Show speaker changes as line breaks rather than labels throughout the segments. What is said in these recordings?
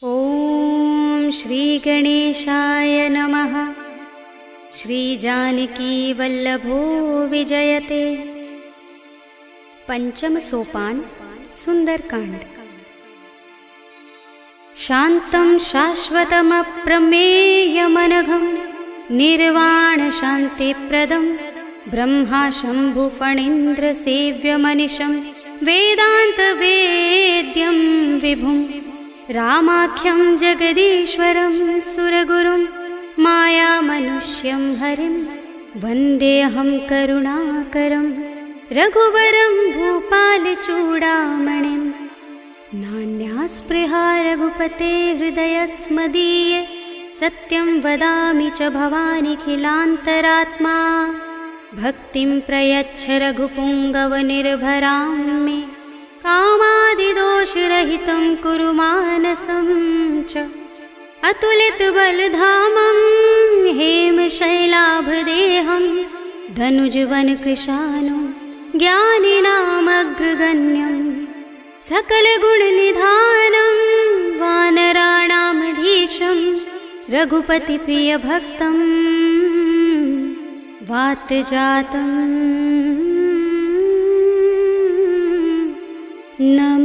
ॐ श्री गणेशाय नमः। श्री जानकी वल्लभो विजयते। पंचम सोपान सुंदरकांड। शांतं शाश्वतमप्रमेयमनघं निर्वाण शान्तिप्रदं ब्रह्मा शंभु फणीन्द्र सेव्यमनिशं वेदांत वेद्यं विभुं रामाख्यं जगदीश्वरं सुरगुरुं मायामनुष्यं हरिं वन्देऽहं करुणाकरं रघुवरं भूपालचूडामणिं। नान्यास्पृहा रघुपते हृदयस्मदीये सत्यं वदामि च भवानिखिलान्तरात्मा। भक्तिं प्रयच्छ रघुपुङ्गवनिर्भरां मे कामादिदोषरहितं कुरु मानसं च। अतुलितबलधामं हेमशैलाभदेहं धनुजवनकृशानुं ज्ञानिनामग्रगण्यं सकलगुणनिधानं वानराणामधीशं रघुपतिप्रियभक्तं वातजातं नमामि।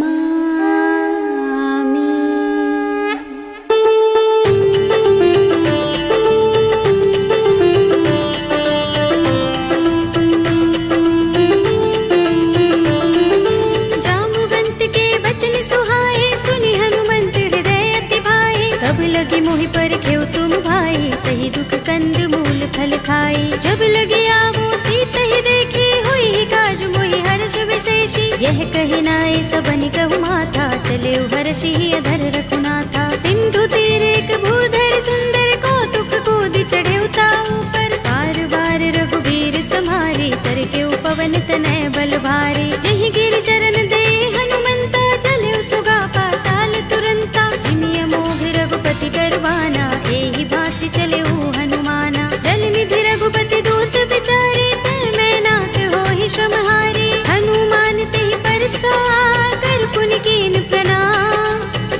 जामुवंत के बचन सुहाए सुनि हनुमंत हृदय अति भाए। तब लगी मोहि पर खेव तुम भाई सही दुख कंद मूल फल खाई। जब लगे आवो सीता ही देखी हुई काज मोहि हर्ष विशेषी। यह कही नाय सबनि कहु माथा चले हर्षि अधर रघुनाथा। सिंधु तीर एक भूधर सुंदर कौतुक कूदि चढ़े उताऊ पर। बार बार रघुबीर समारे तर के पवन तनय बल भारी। जहि गिर चरण दे हनुमंता चले सुगा पाताल तुरंता। जिमिय मोघ रघुपति करवाना एहि भांति चले हनुमाना। जल निधि रघुपति दूत बिचारे तय मैं नाथ होहि श्रमहारी। हनुमान तेहि परसा कर पुनि कीन प्रणाम।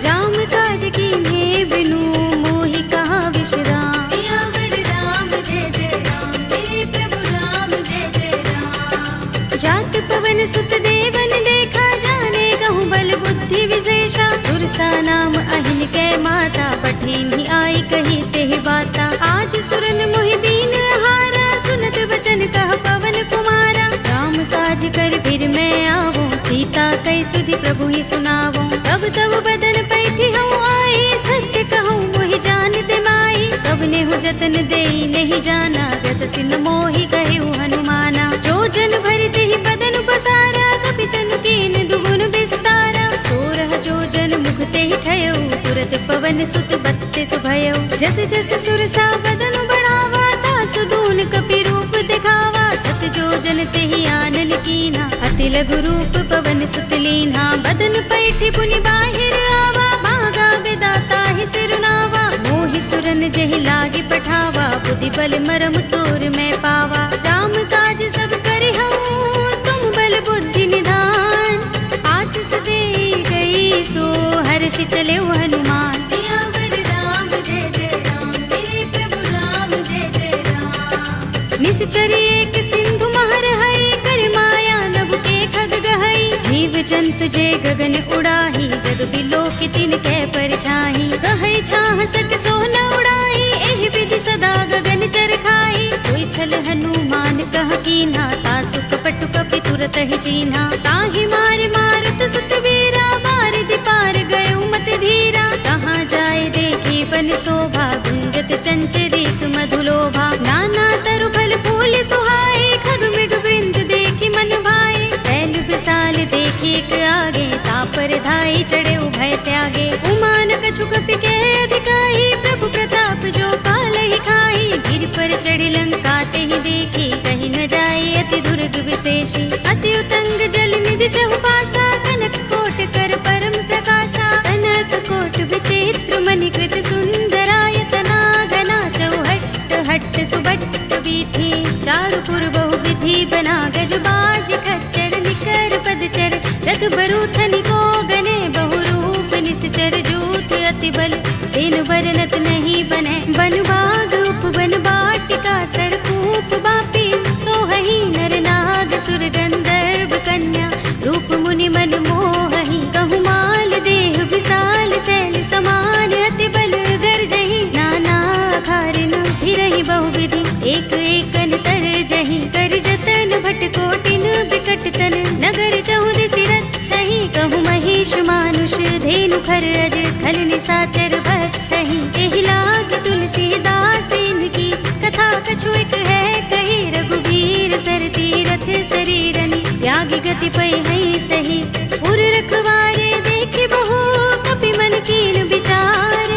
राम काज कीन्हे बिनु मोहि कहाँ विश्राम। सियावर राम जय जय राम मेरे प्रभु राम जय जय राम। जात पवन सुत देवन देखा जाने कहूँ बल बुद्धि विशेषा। सुरसा नाम अहिन कै माता पठिन्हि आई कही तेहि बाता। आज सुरन मोहि दीन हारा सुनत बचन कह पवन कुमारा। राम काज कर फिर मैं आवो सीता कै सुधि प्रभु ही सुनावो। तब तब बदन पैठी हूँ आई सत्य कहूँ मोहि जान दे माई। तब नेहु जतन देई नहीं जाना रस सिन मोहि कहु हनुमाना। जो जन भरि तेहि बदन पसारा कपितनु कीन दुगुन विस्तारा। सोरह जो जन मुख तेहि ठयउ तुरत पवन सुत बत्तीस भयउ। जस जस सुरसा बदन बढ़ावा तासु दून कपि रूप दिखावा। सत जो जन तेहि आनन कीन्हा अति लघु रूप पवन सुत लीन्हा। बदन पैठी पुनि बाहिर आवा मागा विदाता ही सिरुनावा। मोहि सुरन जहि लागे पठावा बुद्धि बल मरम तोर मैं पावा। राम काज सब करि हूँ तुम बल बुद्धि निधान। आशीष दे गई सो हर्षि चले हनुमान। सियावर राम जय जय राम मेरे प्रभु राम जय जय राम। निश्चर एक सिंधु महर हई कर माया नभ के खग गहई। जीव जंतु जे गगन उड़ाही जग बिलो के तिन कै परछाही। कहै छाह सक सो न उड़ाई एहि विधि सदा गगन चर खाई। सोई छल हनुमान कह कीन्हा तासु कपटु कपि तुरत ही चीन्हा। ताहि मारे मारुत सुत वीरा बारिधि पार गयो मत धीरा। कहाँ जाए देखी बन शोभा गुंजत चंचरीक मधुलोभा। नाना तरु फल फूल सुहाए खग मृग वृंद देखी मन भाए। शैल विशाल देखी एक आगे तापर धाई चढ़े भय त्यागे। उमान कछु कपि के अधिकाई प्रभु प्रताप जो काल ही खाई। गिर पर चढ़ी लंका तेहि देखी कहीं न जाए अति दुर्ग विशेषी। अति उतंग जल निधि चहुपासा कनक कोट कर परम प्रकाशा। कनक कोट विचित्र मणिकृत सुंदरायतना घना चौहट्ट हट्ट सुबट्ट बीथी। चारु पुर बहु विधि बना गज बाज खच्चर निकर पदचर। रथ बरूथनि को गने बहु रूप निश्चर जूथ अति अति बल तेन बरनत नहीं बने। बन बाग उपवन बाटिका सरकूप बापी सोहही नर नाग सुर गंधर्व कन्या रूप मुनि मन मोहही। कहु माल देह विशाल शैल समान अति बल गर्जही। नाना खारिन फिरहि बहुविधि एक एकन तर जही। कर जतन भट कोटिन बिकट तन नगर चहुदिस रक्षहि। कहु महेश मानुष धेनु खर अज खल निशाचर बक्षहि। एहि लाग तुलसीदास इनकी कथा कछु एक है कही। रघुबीर सर तीरथ शरीरनि त्यागी गति पै है सही। उर रखवारे देखे बहु कपि मन कीन विचार।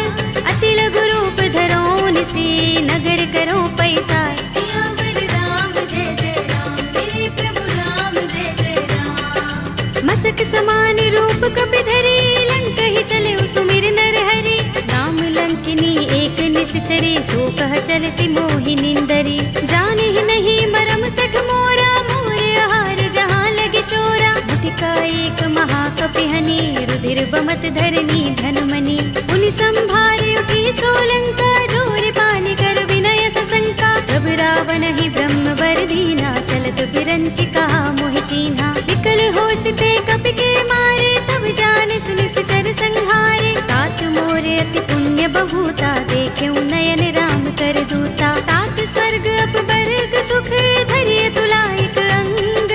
अति लघु रूप धरो निसी नगर करो पैसार। सियावर राम जय जय राम मेरे प्रभु राम जय जय राम। मसक समान रूप कपि धरे लंक ही चले सुमिर नर हरि। राम लंकिनी एक निश्चरी सो कह चल सी मोहि निंदरी। जाने ही नहीं मरम सठ मोरा मोर आहार जहाँ लगे चोरा। मुटिका एक महाकपिहनी रुधिर बमत धरनी धनमणि। उनि संभारे उठी सोलंका जोर पानी कर विनय सशंका। जब रावण ही ब्रह्म वर दीना चलत बिरंचि कहा मोहि चीन्हा। विकल होसिते कपि के मारे तब जाने सुनि सचर संहारे। तात मोरे अति पुण्य बहुता देखे नयन राम कर दूता। तात स्वर्ग अपवर्ग सुख धरिय तुलायक अंग।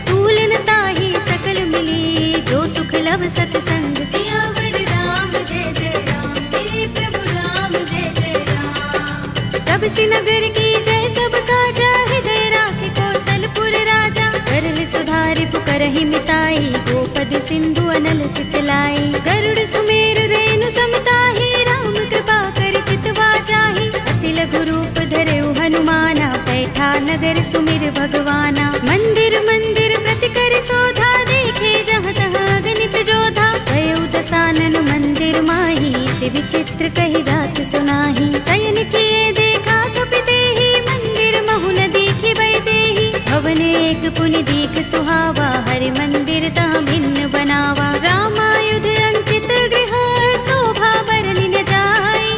तूलन ताहि सकल मिली जो सुख लब सतसंग। सियावर राम जय जय राम मेरे प्रभु राम जय जय राम। तब से नगर की जय सब काजा हृदय राखे कौशलपुर राजा। करल सुधारि पुकरहि मिताई गोपद सिंधु अनल सितलाई। गरुड़ सुमेर रेणु समताहि राम कृपा कर चितवा चाहि। अति लघु रूप धरेउ हनुमाना बैठा नगर सुमिर भगवाना। मंदिर मंदिर प्रति कर शोधा देखे जहाँ तहाँ गणित जोधा। गयउ दसानन मंदिर माही ते विचित्र कही जात सुनाही। शयन किए देखा कपि तेहि मंदिर महु न दीखि बै देहि। भवन एक पुनि दीख सुहावा हरि मंदिर तह भिन्न बनावा। रामायुध अंकित गृह शोभा बरनि न जाई।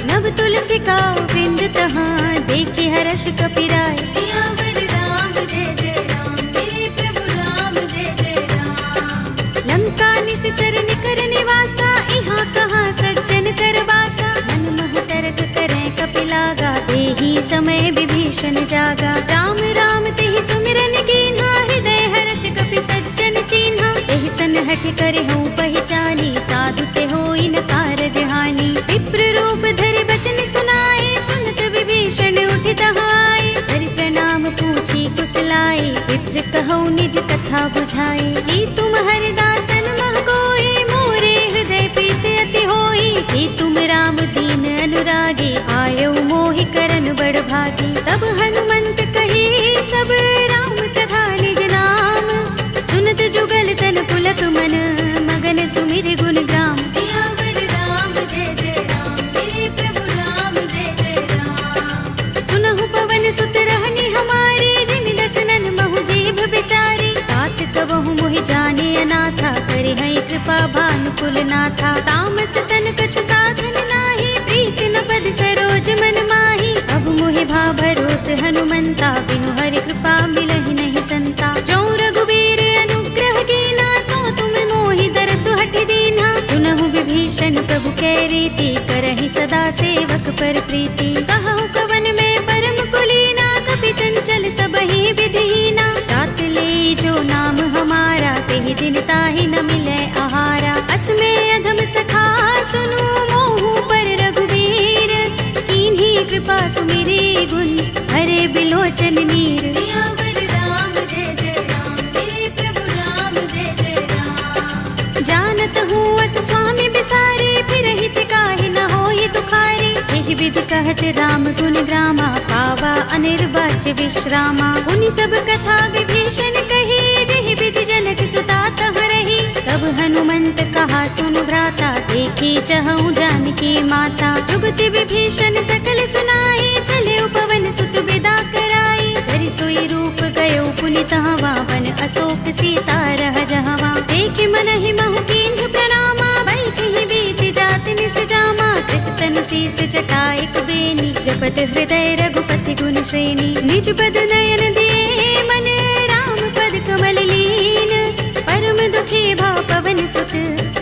नव तुलसी का बिंद तहाँ देखि हर्ष कपि राय। सियावर राम जय जय राम मेरे प्रभु राम जय जय राम। लंका निश्चर निकर निवासा इहाँ कहाँ सज्जन कर बासा। मन महु तरक करें कपि लागा देहि समय विभीषण जागा। राम राम तेहि सुमिरन कीन्हा हृदय हर्ष कपि सज्जन चीन्हा। एहि सन हठ करे हूँ पहचानी साधु ते होई न कारज हानि। विप्र रूप धरि बचन सुनाए सुनत विभीषण उठ तहाई। हरि प्रणाम पूछी कुशलाई विप्र कहौ निज कथा बुझाई। ई तुम हरिदासन मह कोई मोरे हृदय प्रीत अति होई। ई तुम राम दीन अनुरागी आयौ मोहि करन बड़ भागी। तब हनुमंत कही सब राम तथा निज नाम। सुनत जुगल तन पुलक मन मगन सुमिर गुण ग्राम। सियावर राम जय जय राम मेरे प्रभु राम जय जय राम। सुनहु पवन सुत रहनी हमारे जिमि दसनन महु जीभ बिचारी। तात कबहु मोहि जाने अनाथा करि है कृपा भानुकुल नाथा। तामस तन कछु साधन नाही प्रीत न पद सरोज मन माही। अब मोहि भा भरोस हनुमंता बिनु हरि कृपा मिलहि नहीं संता। जो रघुबीर अनुग्रह कीना तो तुम मोहि दरसु हठ दीन्हा। सुनहु विभीषण प्रभु कै रीति करहि सदा सेवक पर प्रीति। कहु कवन में परम कुलीना कपि चंचल सबहि विधिहीना। तात ले जो नाम हमारा तेहि दिन ताहि न मिलै आहारा। अस्मे अधम सखा सुनु मोहु पर रघुबीर। कीन्ही कृपा सुमिरी गुण हरे बिलोचन नीर। सियावर राम जय जय राम मेरे प्रभु राम जय जय राम। जानत हूँ अस स्वामी बिसारे फिर हित काहि न होहि दुखारी। एहि विधि कहत राम गुण ग्रामा पावा अनिर्वाच्य विश्रामा। उनि सब कथा विभीषण कही जेहि विधि जनक सुता तह रही। तब हनुमंत कहा सुन भ्राता देखी चहु जानकी माता। जुगति विभीषण सकल सुनाई चले पवन सुत विदा कराई। धरि सोई रूप गयो पुनि तहवा वन अशोक सीता रह जहवा। देख मन ही महु कीन्ह प्रणामा बैठहि बीत जात निस जा। सुनत हृदय रघुपति गुण श्रेणी। निज पद नयन दिए मन राम पद कमल लीन। परम दुखी भाव पवन सुत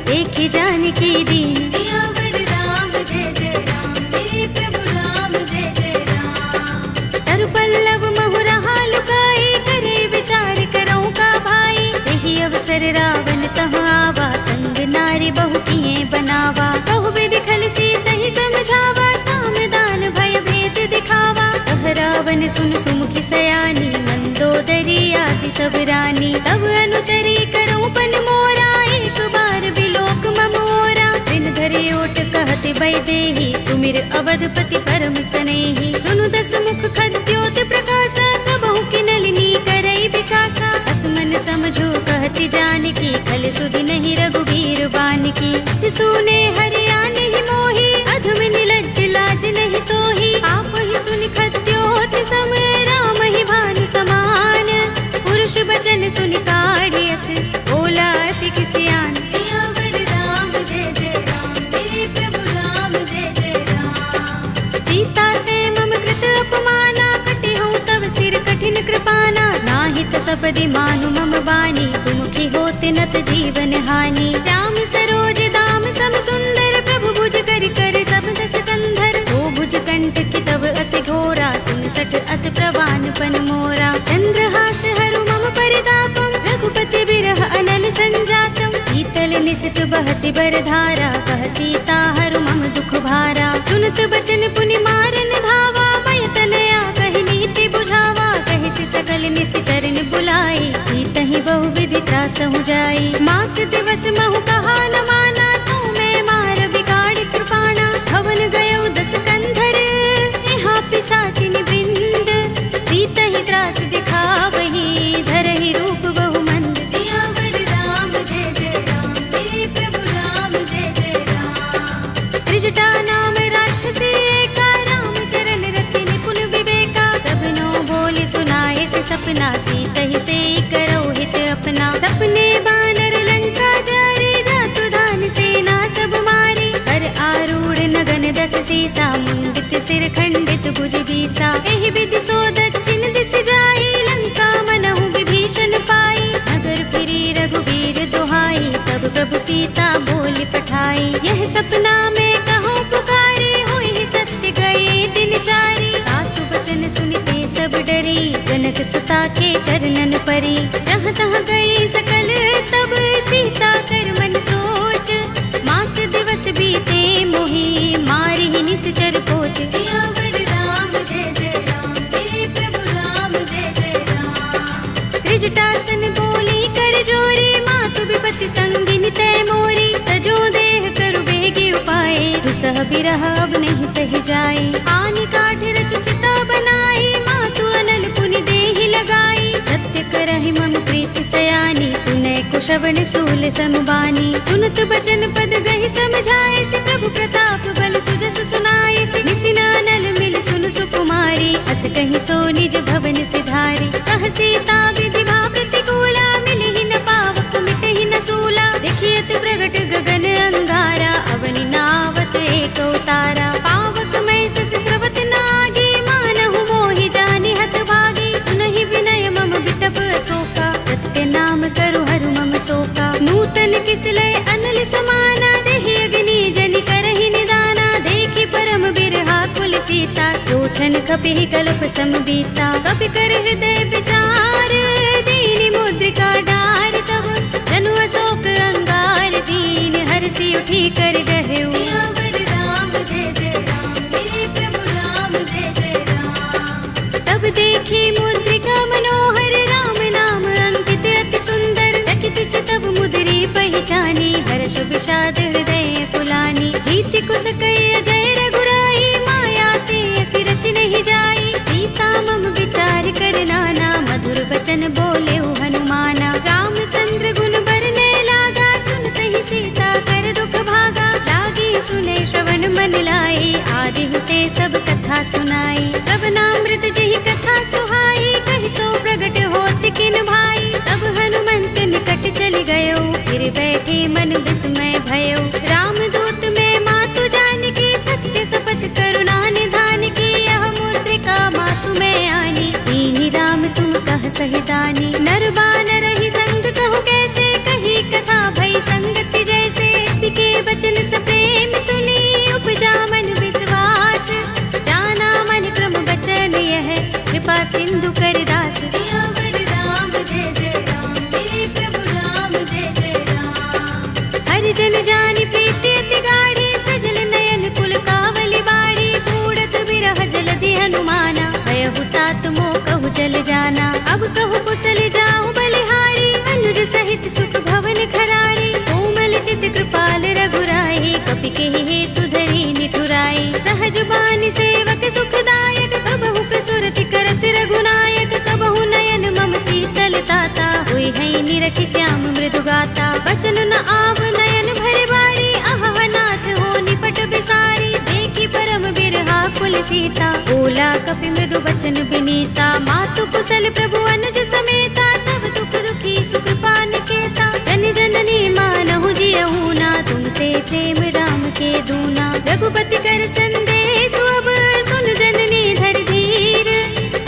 देखि जानकी दीन। सियावर राम जय जय राम, मेरे प्रभु राम जय जय राम। तरु पल्लव महु रहा लुकाई, करे विचार करऊं का भाई। यही अवसर रावण तह आवा, संग नारी बहु किए बनावा। बहु विधि खल सीतहि समझावा, सामदान भय भेद दिखावा। कह रावण सुन सुमुखी सयानी, मंदोदरी आदि सब रानी। तब अनुचरी करऊं पन मोरा, एक बार बिलोक मम ओरा। दिन धरे ओट कहते वैदेही, सुमिर अवधपति परम सनेही। सुनु दस मुख खद्योत प्रकाशा, कबहु की नलिनी करई विकासा। असमन समझो कहते जानकी, खल सुधि नहीं रघुबीर बानकी। सुने हरिया नहीं मोही, अधम निलज्ज लाज नहीं तोही। आप ही सुनि खद्योत सम, राम ही भानु समान। पुरुष बचन सुनि काढ़ियस, बोला अति किसियान। सियावर राम जय जय राम, मेरे प्रभु राम जय जय राम। सीता ते मम कृत अपमाना, कटे हूँ तब सिर कठिन कृपाना। नाहित सपदि मानु मम बानी, सुमुखी होते नत जीवन हानि। राम सरोज दाम सम सुंदर, प्रभु भुज कर कर सब दस कंधर। ओ भुज कंठ की तब अस घोरा, सुन सठ अस प्रवान पन मोरा। चंद्रहास हरु मम परितापम, रघुपति बिरह अनल संजातम। शीतल निसित बहसि बरधारा, कह सीता हरु मम दुख भारा। सुनत बचन पुनि मारन धावा, मय तनया कहि नीति बुझावा। कहि सकल निश्चरण बुलाई, सीतहि बहु विधि त्रासहु जाई। मास दिवस महु कहा न माना, तू मैं मार बिगाड़ कृपाणा। भवन गयो दस कंधर, यहाँ पिशाचिन वृंद। सीतहि त्रास दिखावही, धरहि रूप बहु मंद। सियावर राम जय जय राम, मेरे प्रभु राम जय जय राम। त्रिजटा नाम राक्षसी एका, राम चरण रति निपुण विवेका। सबनो बोले सुनाए से सपना, सीतहि से करो हित अपना। सपने बानर लंका जारे, जातु धान सेना सब मारे। कर आरूढ़ नगन दस सीसा, मुंडित सिर खंडित भुज बीसा। एहि विधि सो दक्षिण दिस जाई, लंका मनहु विभीषण पाई। नगर फिरी रघुबीर दुहाई, तब प्रभु सीता बोली पठाई। यह सपना में कहो पुकारी, हुई सत्य गए दिन चारी। आसु बचन सुनते सब डरी, जनक सुता के चरणन परी। जहाँ तहाँ गई सकल तब सीता कर मन सोच। मास दिवस बीते मोही, मारी ही निश्चर पोच। सियावर राम जय जय राम, मेरे प्रभु राम जय जय राम। त्रिजटासन बोली कर जोरी, मातु विपति संगिनी तय मोरी। तजो देह करु बेगी उपाय, दुसह बिरह अब नहीं सह जाए। आनि काठ रचु चिता बनाई, मातु अनल पुनि देहि लगाई। सत्य करहि मम प्रीति सयानी, सुनै कुशवन सूल समबानी। सुनत बचन पद गहि समझाए, से प्रभु प्रताप बल सुजस सुनाए। निसिना नल मिल सुन सुकुमारी, अस कहि सो निज भवन सिधारी। कह सीता विधि भा प्रतिकूला, मिलहि न पावक मिटहि न सूला। देखियत प्रगट गगन अंगारा, अवनि नावत एक उतारा। पावक मैं सस स्रवत नागी, मानहु मोहि जानि हत भागी। सुनहि विनय मम बिटप अशोका, सत्य नाम करु हरु मम शोका। नूतन किसलय अनल समाना, देहि अग्नि जनि करहि निदाना। देखि परम बिरहा कुल सीता, लोचन कपिहि कल्प सम बीता। कपि कर हृदय विचार, दीनि मुद्रिका डार। तब जनु अशोक अंगार, दीन हरषि उठी कर गहेउ। सियावर राम जय जय राम, मेरे प्रभु राम जय जय राम। तब देखी मुद्रिका मनोहर, राम नाम अंकित अति सुंदर। चकित चितव मुद्री पहचानी, हर्ष विषाद हृदय कुलानी। जीति कुस कई अजय रघुराई, माया ते असि रच नहीं जाई। सीता मम विचार कर नाना, मधुर वचन बोले हनुमाना। रामचंद्र गुण बरने लागा, सुनतहि सीता कर दुख भागा। लागी सुने श्रवण मन लाई, आदि हुते सब कथा सुनाई। तब नामृत जहि कथा सुहाई, कहि सो प्रगट होत किन भाई। तब हनुमंत निकट चल गयो, फिर बैठे मन विस्मय भयो। रामदूत में मातु जानकी, सत्य सीता, बोला कपि मृदु वचन विनीता। मातु कुशल प्रभु अनुज समेता, तब दुख दुखी सुख पानिकेता। जन जननी मानहु जियहु ना, तुम ते प्रेम राम के दूना। रघुपति कर संदेश अब सुन जननी धर धीर,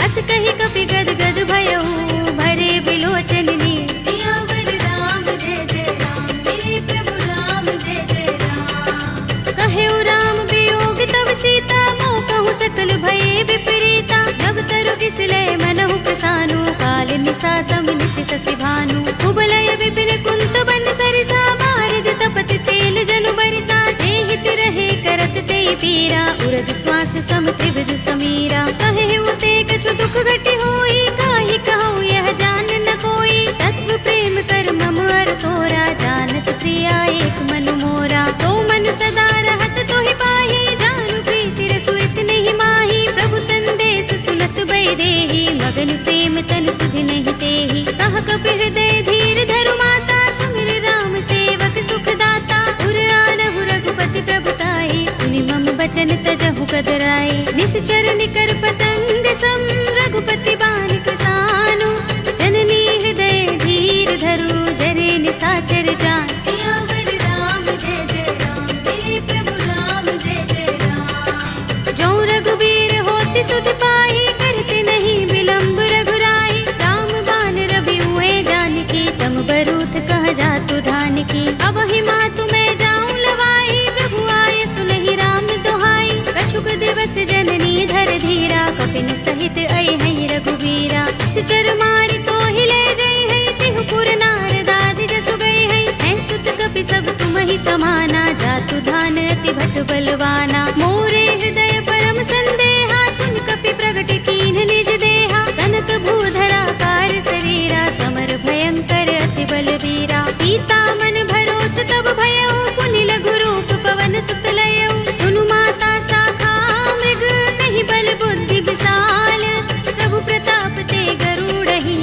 अस कहि कपि गद गद भयहु भरे बिलोचन नीर। सियावर राम जय जय राम, मेरे प्रभु राम जय जय राम। कहेउ राम वियोग तब सीता, मोह कहूँ सकल भये विपरीता। नभ तरु किसले मनहु प्रसानु, काल निसा सम निसि ससि भानु। कुबलय विपिन कुंत बन सरिसा, बारिद तपत तेल जनु बरिसा। जे हित रहे करत ते पीरा, उरग श्वास सम त्रिविध समीरा। कहेउ ते कछु दुख घटि होई, काहि कहूँ यह जान न कोई। तत्व प्रेम कर मम अर तोरा, जानत प्रिया एक मन मोरा। तो मन सदा रहत तोहि पाहि, जानु प्रीति रसु इतने माही। प्रभु संदेश सुनत भय देहि, मगन प्रेम तन सुधि नहीं तेहि। कह कपि हृदय धीर धरु माता, सुमिर राम सेवक सुख दाता। उर आनहु रघुपति प्रभु ताहि, सुनि मम बचन तजहु कदराए। निश्चर निकर पतंग सम, रघुपति बानिक सानु। जननी हृदय धीर धरु, जरे निसाचर जान। सियावर राम जय जय राम, मेरे प्रभु राम जय जय राम। जो रघुबीर होति सुधि पाहि, करते नहीं विलंब रघुराई। राम बान रवि हुए जानकी, तम बरूथ कह जातु धानकी। अब ही मातु मैं जाऊं लवाई, प्रभु आए सुनहि राम दोहाई। कछुक दिवस जननी धर धीरा, कपिन सहित अइ हैं रघुबीरा। सिचर मारि तो हिले जई है, तिहु पुर नारद आदि जसु गए हैं। हैं सुत कपि सब तुम ही समाना, जातु धान अति भट बलवाना। मोरे हृदय परम संदेहा, सुन कपि प्रगट कीन्ह निज देहा। कनक भूधरा कार शरीरा, समर भयंकर अति बलवीरा। सीता मन भरोस तब भयउ, पुनि लघु रूप पवन सुत लयउ। सुनु माता शाखा मृग, नहीं बल बुद्धि विशाल। प्रभु प्रताप ते गरुड़हि,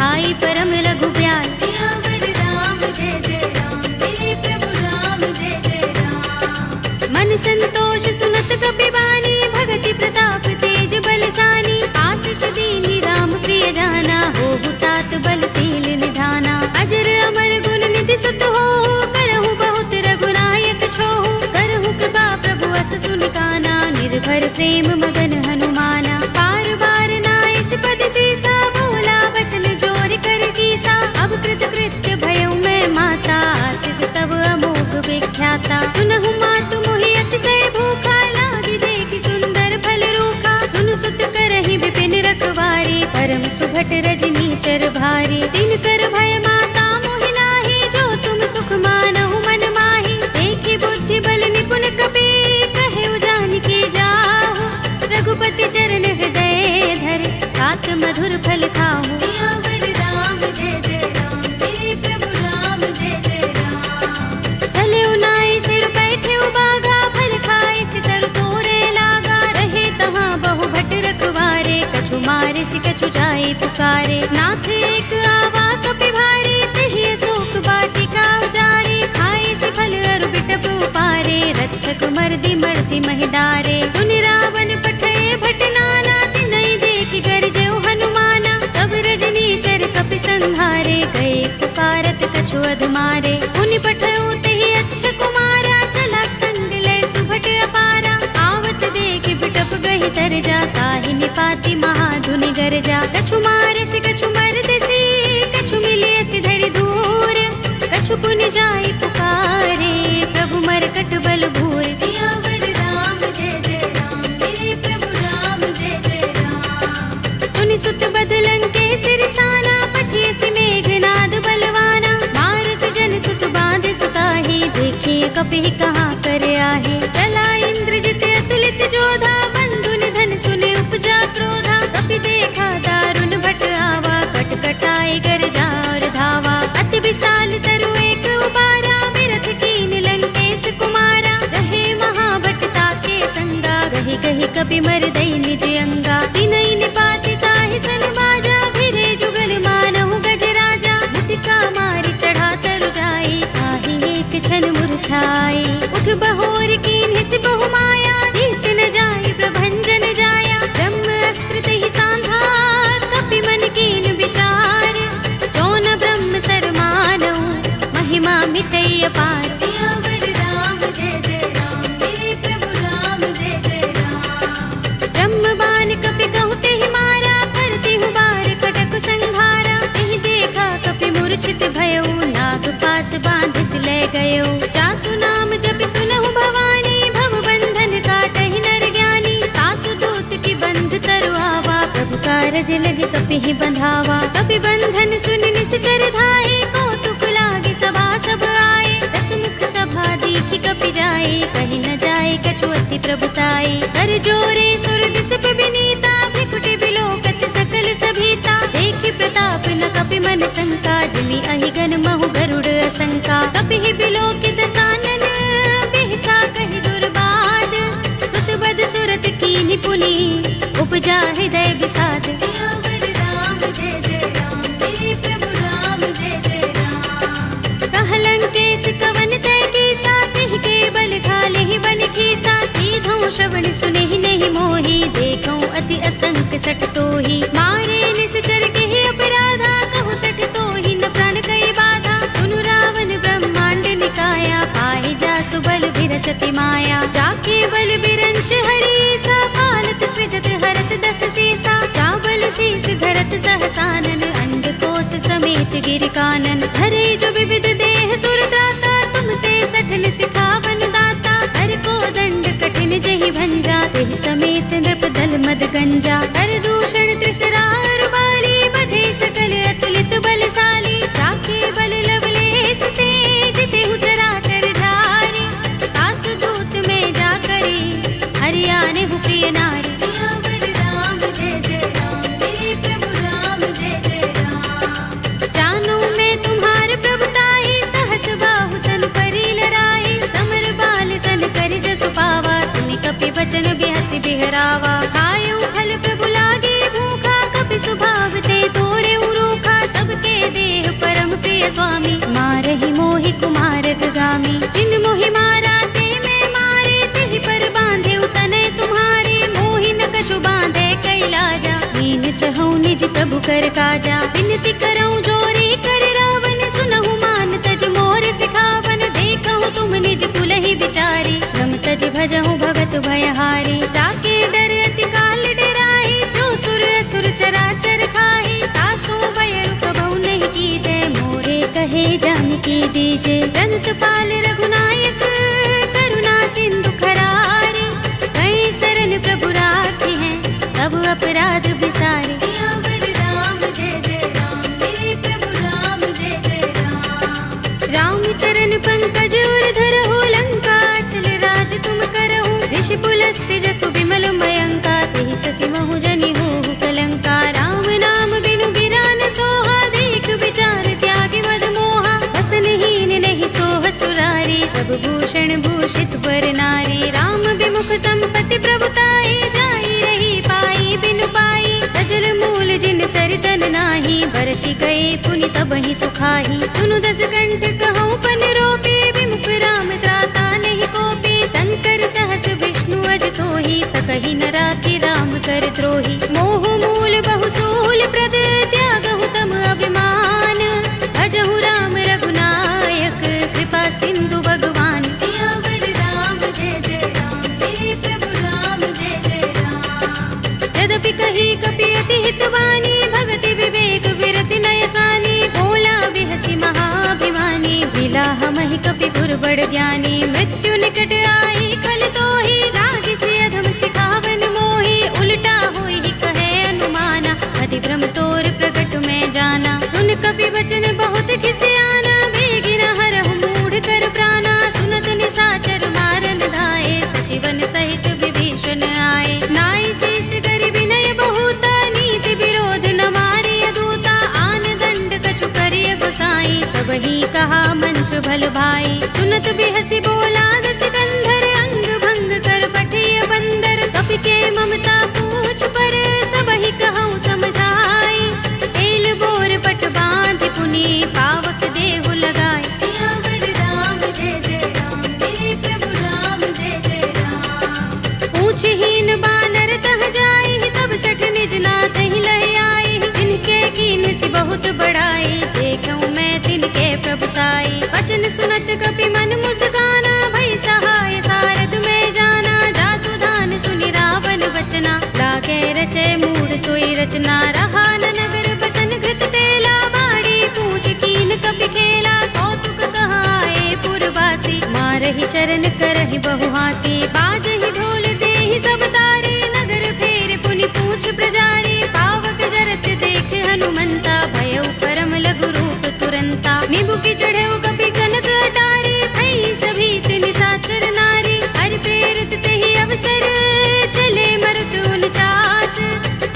आई परम लघु ब्याल। सियावर राम जय जय राम, मेरे प्रभु राम जय जय राम। मन संतोष सुनत कपि बानी, भगति प्रताप तेज बलसानी। आशीष दीनी राम प्रिय जाना, होहु तात बलशील निधाना। अजर अमर गुण निधि सुत होहु, करहु बहुत रघुनायक छोहु। करहु कृपा प्रभु अस सुनि काना, निर्भर प्रेम मगन हनुमाना। बार बार नाइस पद सीसा, बोला वचन जोर कर कीसा। अब कृत कृत्य भयउ मैं माता, आशीष तब अमोघ विख्याता। सुनहु मातु मोहि अतिशय भूखा, लागी देखि सुंदर फल रूखा। सुनु सुत करहि विपिन रखवारी, परम सुभट रजनी चर भारी। तिन कर भय माता मोहि नाहि, जो तुम सुख मानहु मन माहि। देखि बुद्धि बल निपुण कपि, कहेउ जानकी जाहु। रघुपति चरण हृदय धर, तात मधुर फल खाहु। सियावर राम जय जय राम, मेरे प्रभु राम जय जय राम। चले उनाई सिर बैठे उबागा, फल खाए सितर तोरे लागा। रहे तहाँ बहु भट रखवारे, कछु मारे सि कछु जाए पुकारे। नाथ एक आवा कपि भारी, तिहि अशोक वाटिका उजारी। खाए सि फल अरु बिटप उपारे, रक्षक मर्दि मर्दि महि डारे। सुनि रावण पठय भट नाना, तिनहि देखि गरजउ हनुमाना। सब रजनी चर कपि संहारे, गए पुकारत कछु अधमारे। पुनि पठउ तेहि अच्छ कुमारा, चला संग लय सुभट अपारा। आवत देखि बिटप गहि तरजा, ताहि निपाति महाधुनि गरजा। कछु मारे सि कछु मरदेसि, कछु मिलिय सि धरि धूर। कछु पुनि जाई पुकारे, प्रभु मरकट बल भूर। सियावर राम जय जय राम, मेरे प्रभु राम जय जय राम। तुनि सुत बध लंकेश रिसाना, पठिय सि मेघनाद बलवाना। मारस जन सुत बांध सुताहि, देखिए कपि कहाँ कर आहे। चला इंद्रजित अतुलित जोधा, बंधु निधन सुने उपजा क्रोधा। कपि देखा दारुण भट आवा, कट कटाए गरजा और धावा। अति विशाल तरु एक उबारा, बिरथ कीन लंकेश कुमारा। रहे महाभट ताके संगा, गहि गहि कपि मर दई निज अंगा। तिनहि निपाति ताहि सन बाजा, भिरे जुगल मानहु गज राजा। मुटिका मारि चढ़ा तरु जाई, ताहि एक क्षण मुरझाई। उठ बहोर कीन्हि सि बहु माया, जीत न जाई प्रभंजन तज लगे कपि ही बंधावा। कपि बंधन सुन निश्चर धाये, कौतुक लागे सभा सब आए। दस मुख सभा दीखि कपि जाए, कहीं न जाए कछु अति प्रभुताई। कर जोरे सुर दिस विनीता, भ्रिकुटि बिलोकत सकल सभीता। देखि प्रताप न कपि मन शंका, जिमि अहिगन महु गरुड़ असंका। कपि ही बिलोकित सानन, बिहसा कहि दुर्बाद। सुत बद सुरत कीन्हि पुनि, उपजा हृदय विषाद। सियावर राम जय जय राम, मेरे प्रभु राम जय जय राम। कह लंकेश कवन तय कीसा, तिहि के बल घाले ही बन खीसा। कीधौ श्रवण सुनेहि नहीं मोहि, देखौ अति असंक सठ तोहि। मारे निश्चर केहि अपराधा, कहु सठ तोहि न प्राण कई बाधा। सुनु रावण ब्रह्मांड निकाया, पाहि जासु बल विरचति माया। जाके बल बिरंच हरीसा, पालत सृजत हरत दस सीसा। चावल शीस धरत सहसानन, अंडकोश समेत गिर कानन। धरे जो विविध देह सुर त्राता, तुमसे सठन सिखावन दाता। हर को दंड कठिन जहि भंजा, तेहि समेत नृप दल मद गंजा। हर दूषण त्रिसरा बाली, बधे सकल अतुलित बलशाली। जाके बल लवलेश तेज, तेहु चराचर धारी। आसु दूत में जा करी, हरियाणे हु प्रिय नारी। सियावर राम जय जय राम, मेरे प्रभु राम जय जय राम। जानो मैं तुम्हार प्रभुताई, सहस बाहु सन परी लराई। समर बाल सन कर जसु पावा, सुनि कपि बचन बिहसि बिहरावा। खायउ फल प्रभु लागे भूखा, कपि सुभाव ते तोरे उरूखा। सबके देह परम प्रिय स्वामी, मारहि मोहि कुमारक गामी। जिन मोहि मारा ते मैं मारे, तिहि पर बांधे तनय तुम्हारे। मोहि न कछु बांधे कैलाजा, मीन चहु निज प्रभु कर काजा। विनती करऊं जोरे कर रावण, सुनहु मान तज मोर सिखावन। देखहु तुम निज कुल ही विचारी, रम तज भजहु भगत भयहारी। जाके डर अति काल डराई, जो सुर असुर चराचर खाई। तासो बयरु कबहु नहीं कीजे, मोरे कहे जानकी दीजे। जंत पाल रघुनायक, करुणा सिंधु खरारे। कई शरण प्रभु राखी हैं, तब अपराध बिसारे। सियावर राम जय जय राम, मेरे प्रभु राम जय जय राम। राम चरण पंकज उर धरहु, लंका चल राज तुम करहु। ऋषि पुलस्त्य जसु विमल मयंका, तेहि शशि महु जनि होहु कलंका। राम नाम बिनु गिरा न सोहा, देख विचार त्यागी मद मोहा। वसनहीन नहीं सोह सुरारी, तब भूषण भूषित वर नारी। राम विमुख संपत्ति प्रभुताई, जाई रही पाई बिनु पाई। सजल मूल जिन सरितन नाही, बरषि गए पुनि तबहि सुखाही। सुनु दस कंठ कहऊँ पन रोपे, विमुख राम त्राता नहीं कोपे। शंकर सहस विष्णु अज तोहि, सकहि न राखि राम कर द्रोही। मोह मूल बहु सूल प्रद, त्यागहु तम अभिमान। भजहु राम रघुनायक, कृपा सिंधु भगवान। सियावर राम जय जय राम, मेरे प्रभु राम जय जय राम। यद्यपि कही कपि अति हितवानी, भगति विवेक विरति नय सानी। भोला बिहसि महाभिमानी, बिलाह महि कपि गुर बड़ ज्ञानी। मृत्यु निकट आई खल तोहि, लागिसि अधम सिखावन मोहि। उल्टा होई कहे अनुमाना, अति भ्रम तोर प्रगट में जाना। सुन कपि वचन बहुत खिसियाना, बेगिन हरहु मूढ़ कर प्राणा। सुनत निशाचर मारन धाये, सचिवन सहित विभीषण आए। नाई शीस करि विनय बहुता, नीति विरोध न मारिय दूता। आन दंड कछु करिय गोसाई, सबहि कहा मंत्र भल भाई। सुनत बिहसि बोला सिकंदर, अंग भंग कर पठिय बंदर। कपि के ममता पूछ पर, सबहि कहऊँ समझाई। एल बोर पट बांधि पुनि, पावक देहु लगाई। सियावर राम जय जय राम, मेरे प्रभु राम जय जय राम। पूछहीन बानर तह जाई, तब सठ निज नाथ ही लह आई। जिनके कीन सि बहुत बड़ाई, देखऊँ मैं तिनके प्रभुताई। वचन सुनत कपि मन मुस्काना, भई सहाय सारद में जाना। जातु धान सुनि रावण वचना, लागे रचय मूढ़ सोई रचना। रहा न नगर बसन घृत तेला, बाड़ी पूछ कीन कपि खेला। कौतुक कहाए पुरवासी, मारहि चरण करहि बहु हासी। बाजहि ढोल देहि सब तारे, नगर फेर पुनि पूछ प्रजारी। पावक की चढ़े कपि कनक अटारी, भई सभी तिन साचर नारी। हरि प्रेरित तेहि अवसर, चले मरुत 49,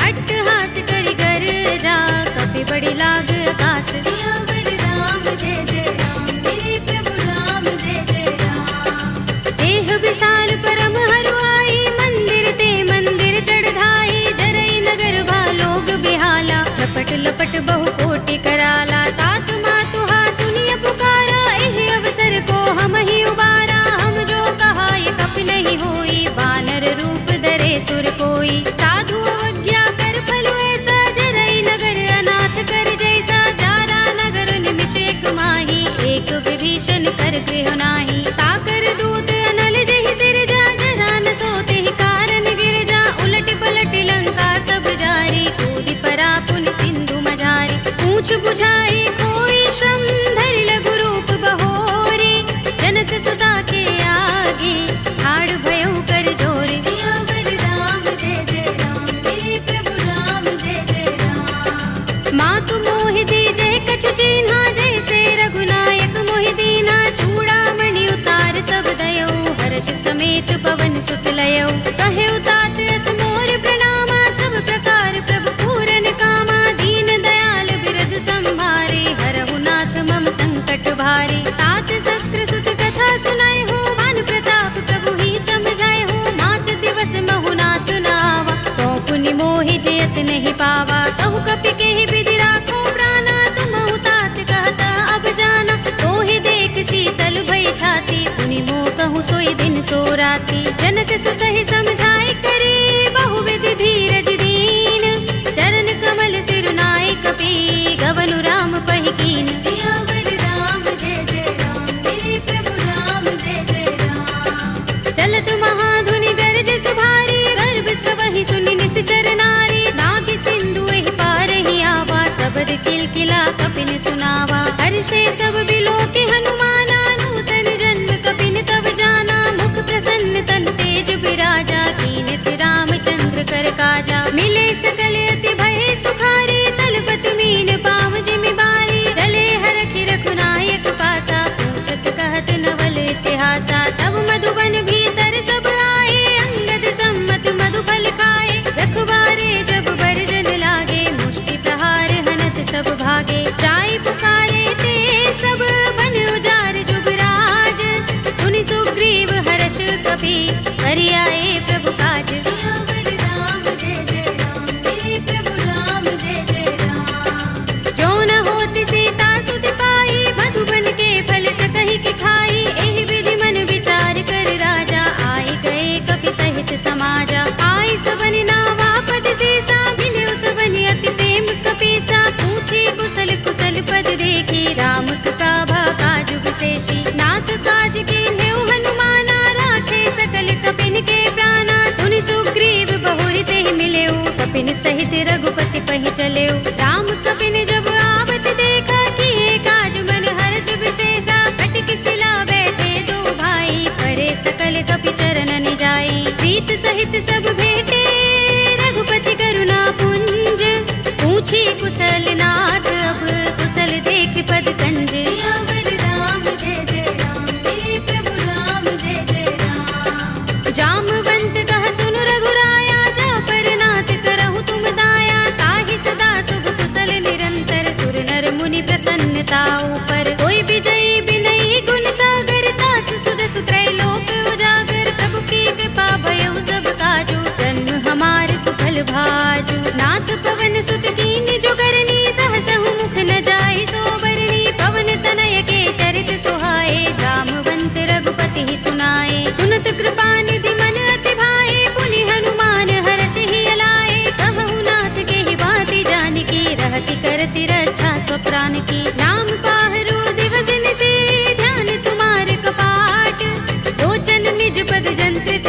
अट्टहास करि गर्जा, कपि बड़ी लाग आकाश। सियावर राम जय जय राम, मेरे प्रभु राम जय जय राम। देह विशाल परम हरुआई, मंदिर ते मंदिर चढ़ाई। जरई नगर भालोग बिहाला, झपट लपट बहु कोटि कराला। तात मातुहा सुनिय पुकारा, एहि अवसर को हम ही उबारा। हम जो कहा ये कपि नहीं होई, वानर रूप धरे सुर कोई। साधु अवज्ञा कर फल ऐसा, जरई नगर अनाथ कर जैसा। जारा नगर निमिष एक माही, एक विभीषण कर गृह नाही। ताकर दूत अनल जहि सिरजा, जरा न सोते ही कारण गिर जा। उलट पलट लंका सब जारी, कूदि परा पुनि सिंधु मझारी। पूछ बुझाई कोई श्रम, धरि लघु रूप बहोरी। जनक सुता के आगे, ठाड़ भयउ कर जोरे। सियावर राम जय जय राम, मेरे प्रभु राम जय जय राम। मातु मोहि दीजै कछु चिन्हा, जैसे रघुनायक मोहि दीन्हा। चूड़ामणि उतार तब दयौ, हर्ष समेत पवन सुत लयौ। कहे उतात अस मोर प्रणामा, सब प्रकार प्रभु पूरन कामा। दीन दयाल बिरद संभारे, हरहु नाथ मम संकट भारे। तात शस्त्र सुत कथा सुनाए हो, मान प्रताप प्रभु ही समझाए हो। मास दिवस महु नाथ नावा, तो पुनि मोहि जयत नहीं पावा। कहु कपि केहि विधि राखो प्राणा, तुमहु तात कहता अब जाना। तोहि देख शीतल भई छाती, पुनि मोह कहूँ सोई दिन सो राती। जनक सुतहि समझाए करे, बहु विधि धीरज दीन। चरण कमल सिरुनाई कपि, गवनु राम पहि कीन। सियावर राम जय जय राम, मेरे प्रभु राम जय जय राम। चलत महाधुनि गरजस भारी, गर्भ स्रवहि सुनि निश्चर नारी। नागि सिंधु एहि पारहि आवा, सबद किलकिला कपिन सुनावा। हर्षे सब बिलोके हनुमाना, नूतन जन्म कपिन तब जाना। मुख प्रसन्न तन तेज बिराजा, कीन सि रामचंद्र कर काजा। मिले सकल अति भय सुखारी, तलपत मीन पाव जिमि बारी। चले हरखि रघुनायक पासा, पूछत कहत नवल इतिहासा। तब मधुबन भीतर सब आए, अंगद सम्मत मधुफल खाए। रखवारे जब बरजन लागे, मुष्टि प्रहार हनत सब भागे। जाय पुकारे ते सब, बन उजार जुबराज। सुनि सुग्रीव हर्ष कपि, करि आए प्रभु काज। सियावर राम जय जय राम, मेरे प्रभु राम जय जय राम। जो न होति सीता सुत पाई, मधुबन के फल सकहि के खाई। एहि विधि मन विचार कर राजा, आए गए कपि सहित समाजा। आय सबनि नावा पद सीसा, मिले सबनि अति प्रेम कपीसा। पूछे कुशल कुशल पद देखी, राम कृपा काजु विशेषी। नाथ काज कीन्हेउ हनुमाना, राखे सकल कपिन के प्राणा। सुनि सुग्रीव बहुरि तेहि मिलेउ, कपिन सहित रघुपति पहि चलेउ। राम कपिन जब आवत देखा, किए काज मन हर्ष विशेषा। कटि शिला बैठे दो भाई, करे सकल कपि चरण निजाई। प्रीत सहित सब भेटे, रघुपति करुणा पुंज। पूछी कुशल नाथ, अब कुशल देख पद कंज। सियावर राम जय जय राम, मेरे प्रभु राम जय जय राम। जामवंत कह सुन रघुराया, जा पर नाथ करहु तुम दाया। ताहि सदा शुभ कुशल निरंतर, सुर नर मुनि प्रसन्नता ऊपर। कोई विजयी बिनहि गुण सागर, तास सुध सुत्रय लोक उजागर। प्रभु की कृपा भयउ सब काजू, जन्म हमार सुफल भाजू। नाथ पवन सुत कीन जो करनी, सहसहु मुख न जाहि सो बरनी। पवन तनय के चरित सुहाए, जामवंत रघुपति ही सुनाए। सुनत कृपा निधि मन अति भाए, पुनि हनुमान हर्षि ही अलाए। कहु नाथ के ही बाती जानकी, रहति करति रक्षा स्वप्रान की। नाम पाहरो दिवस निशि, ध्यान तुम्हारे कपाट। लोचन निज पद जंत्रित,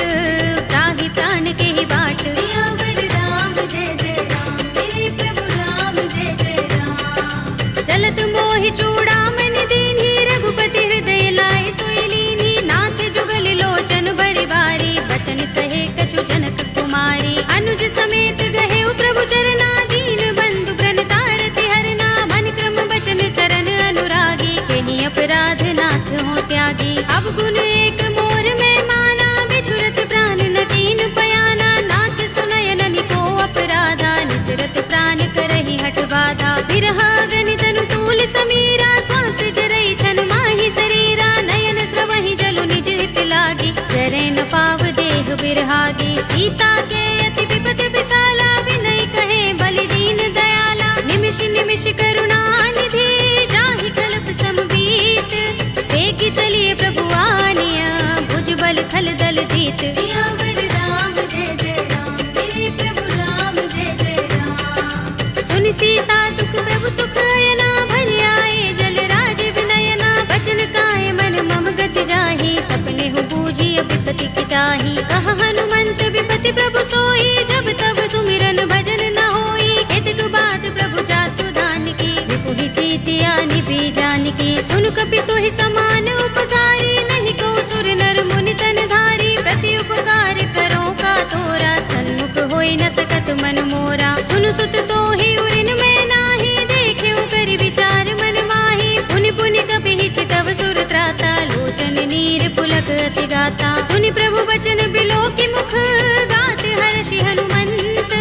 त्राहि प्राण के ही बाट। सियावर राम जय जय राम, मेरे प्रभु राम जय जय राम। चलत मोहि चूड़ामणि दीन्ही, रघुपति हृदय लाए सोई लीन्ही। नाथ जुगल लोचन बरि बारी, बचन कहे कछु जनक कुमारी। अनुज समेत गहेउ प्रभु चरना, दीन बंधु प्रणतारति हरना। मन क्रम बचन चरण अनुरागी, केहि सुमिरहागी। सीता के अति विपद विसाला, विनय कहे बलि दीन दयाला। निमिष निमिष करुणा निधि, जाहि कल्प समबीत। वेगी चलिए प्रभु आनिया, भुज बल खल दल जीत। सियावर राम जय जय राम, मेरे प्रभु राम जय जय राम। सुनि सीता दुख प्रभु सुख अयना, भरि आए जल राज विनयना। बचन काए मन मम गति जाहि, सपने हो बूझी विपति की ताहि। कहा हनुमंत विपति प्रभु सोई, जब तब सुमिरन भजन न होई। केतक बात प्रभु जातु धान की, विपुहि जीतिया निभि जानकी। सुन कपि तोहि समान उपकारी, नहीं को सुर नर मुनि तन धारी। प्रति उपकार करो का तोरा, सन्मुख होई न सकत मन मोरा। सुन सुत तोहि उरिन में नाही, देखेउ करि विचार मन माही। पुनि पुनि कपि चितव सुर त्राता, लोचन नीर पुलक अति गाता। सुनि प्रभु बचन बिलोकि मुख, गात हर्षि हनुमंत।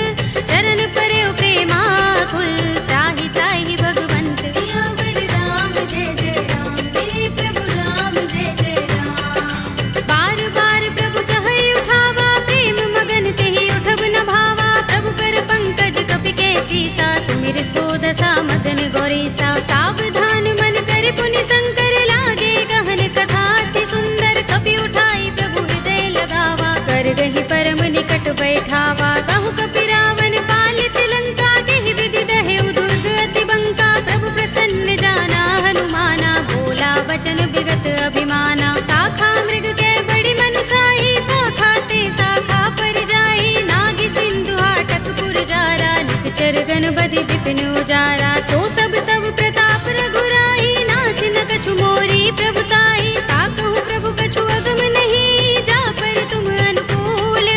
चरण परे प्रेमाकुल, त्राहि त्राहि भगवंत। सियावर राम जय जय राम, मेरे प्रभु राम जय जय राम। बार बार प्रभु चहई उठावा, प्रेम मगन तेहि उठब न भावा। प्रभु कर पंकज कपि के सीसा, सुमिर सोदसा मगन गौरीसा। सावधान मन कर पुनि शंकर, लागे गहन कथा अति सुंदर। कपि उठाई प्रभु हृदय लगावा, कर गहि परम निकट बैठावा। कहु कपि रावण पालित लंका, केहि विधि दहेउ दुर्ग अति बंका। प्रभु प्रसन्न जाना हनुमाना, बोला वचन विगत अभिमाना। शाखा मृग के बड़ी मनुसाही, शाखा ते शाखा पर जाई। नागी सिंधु हाटक पुर जारा, निकचर गण बदि विपिन उजारा। सो सब तब प्रताप रघुराई, नाथ न कछु मोरी प्रभुताई। ताकहु प्रभु कछु अगम नहीं, जा पर तुम अनुकूल।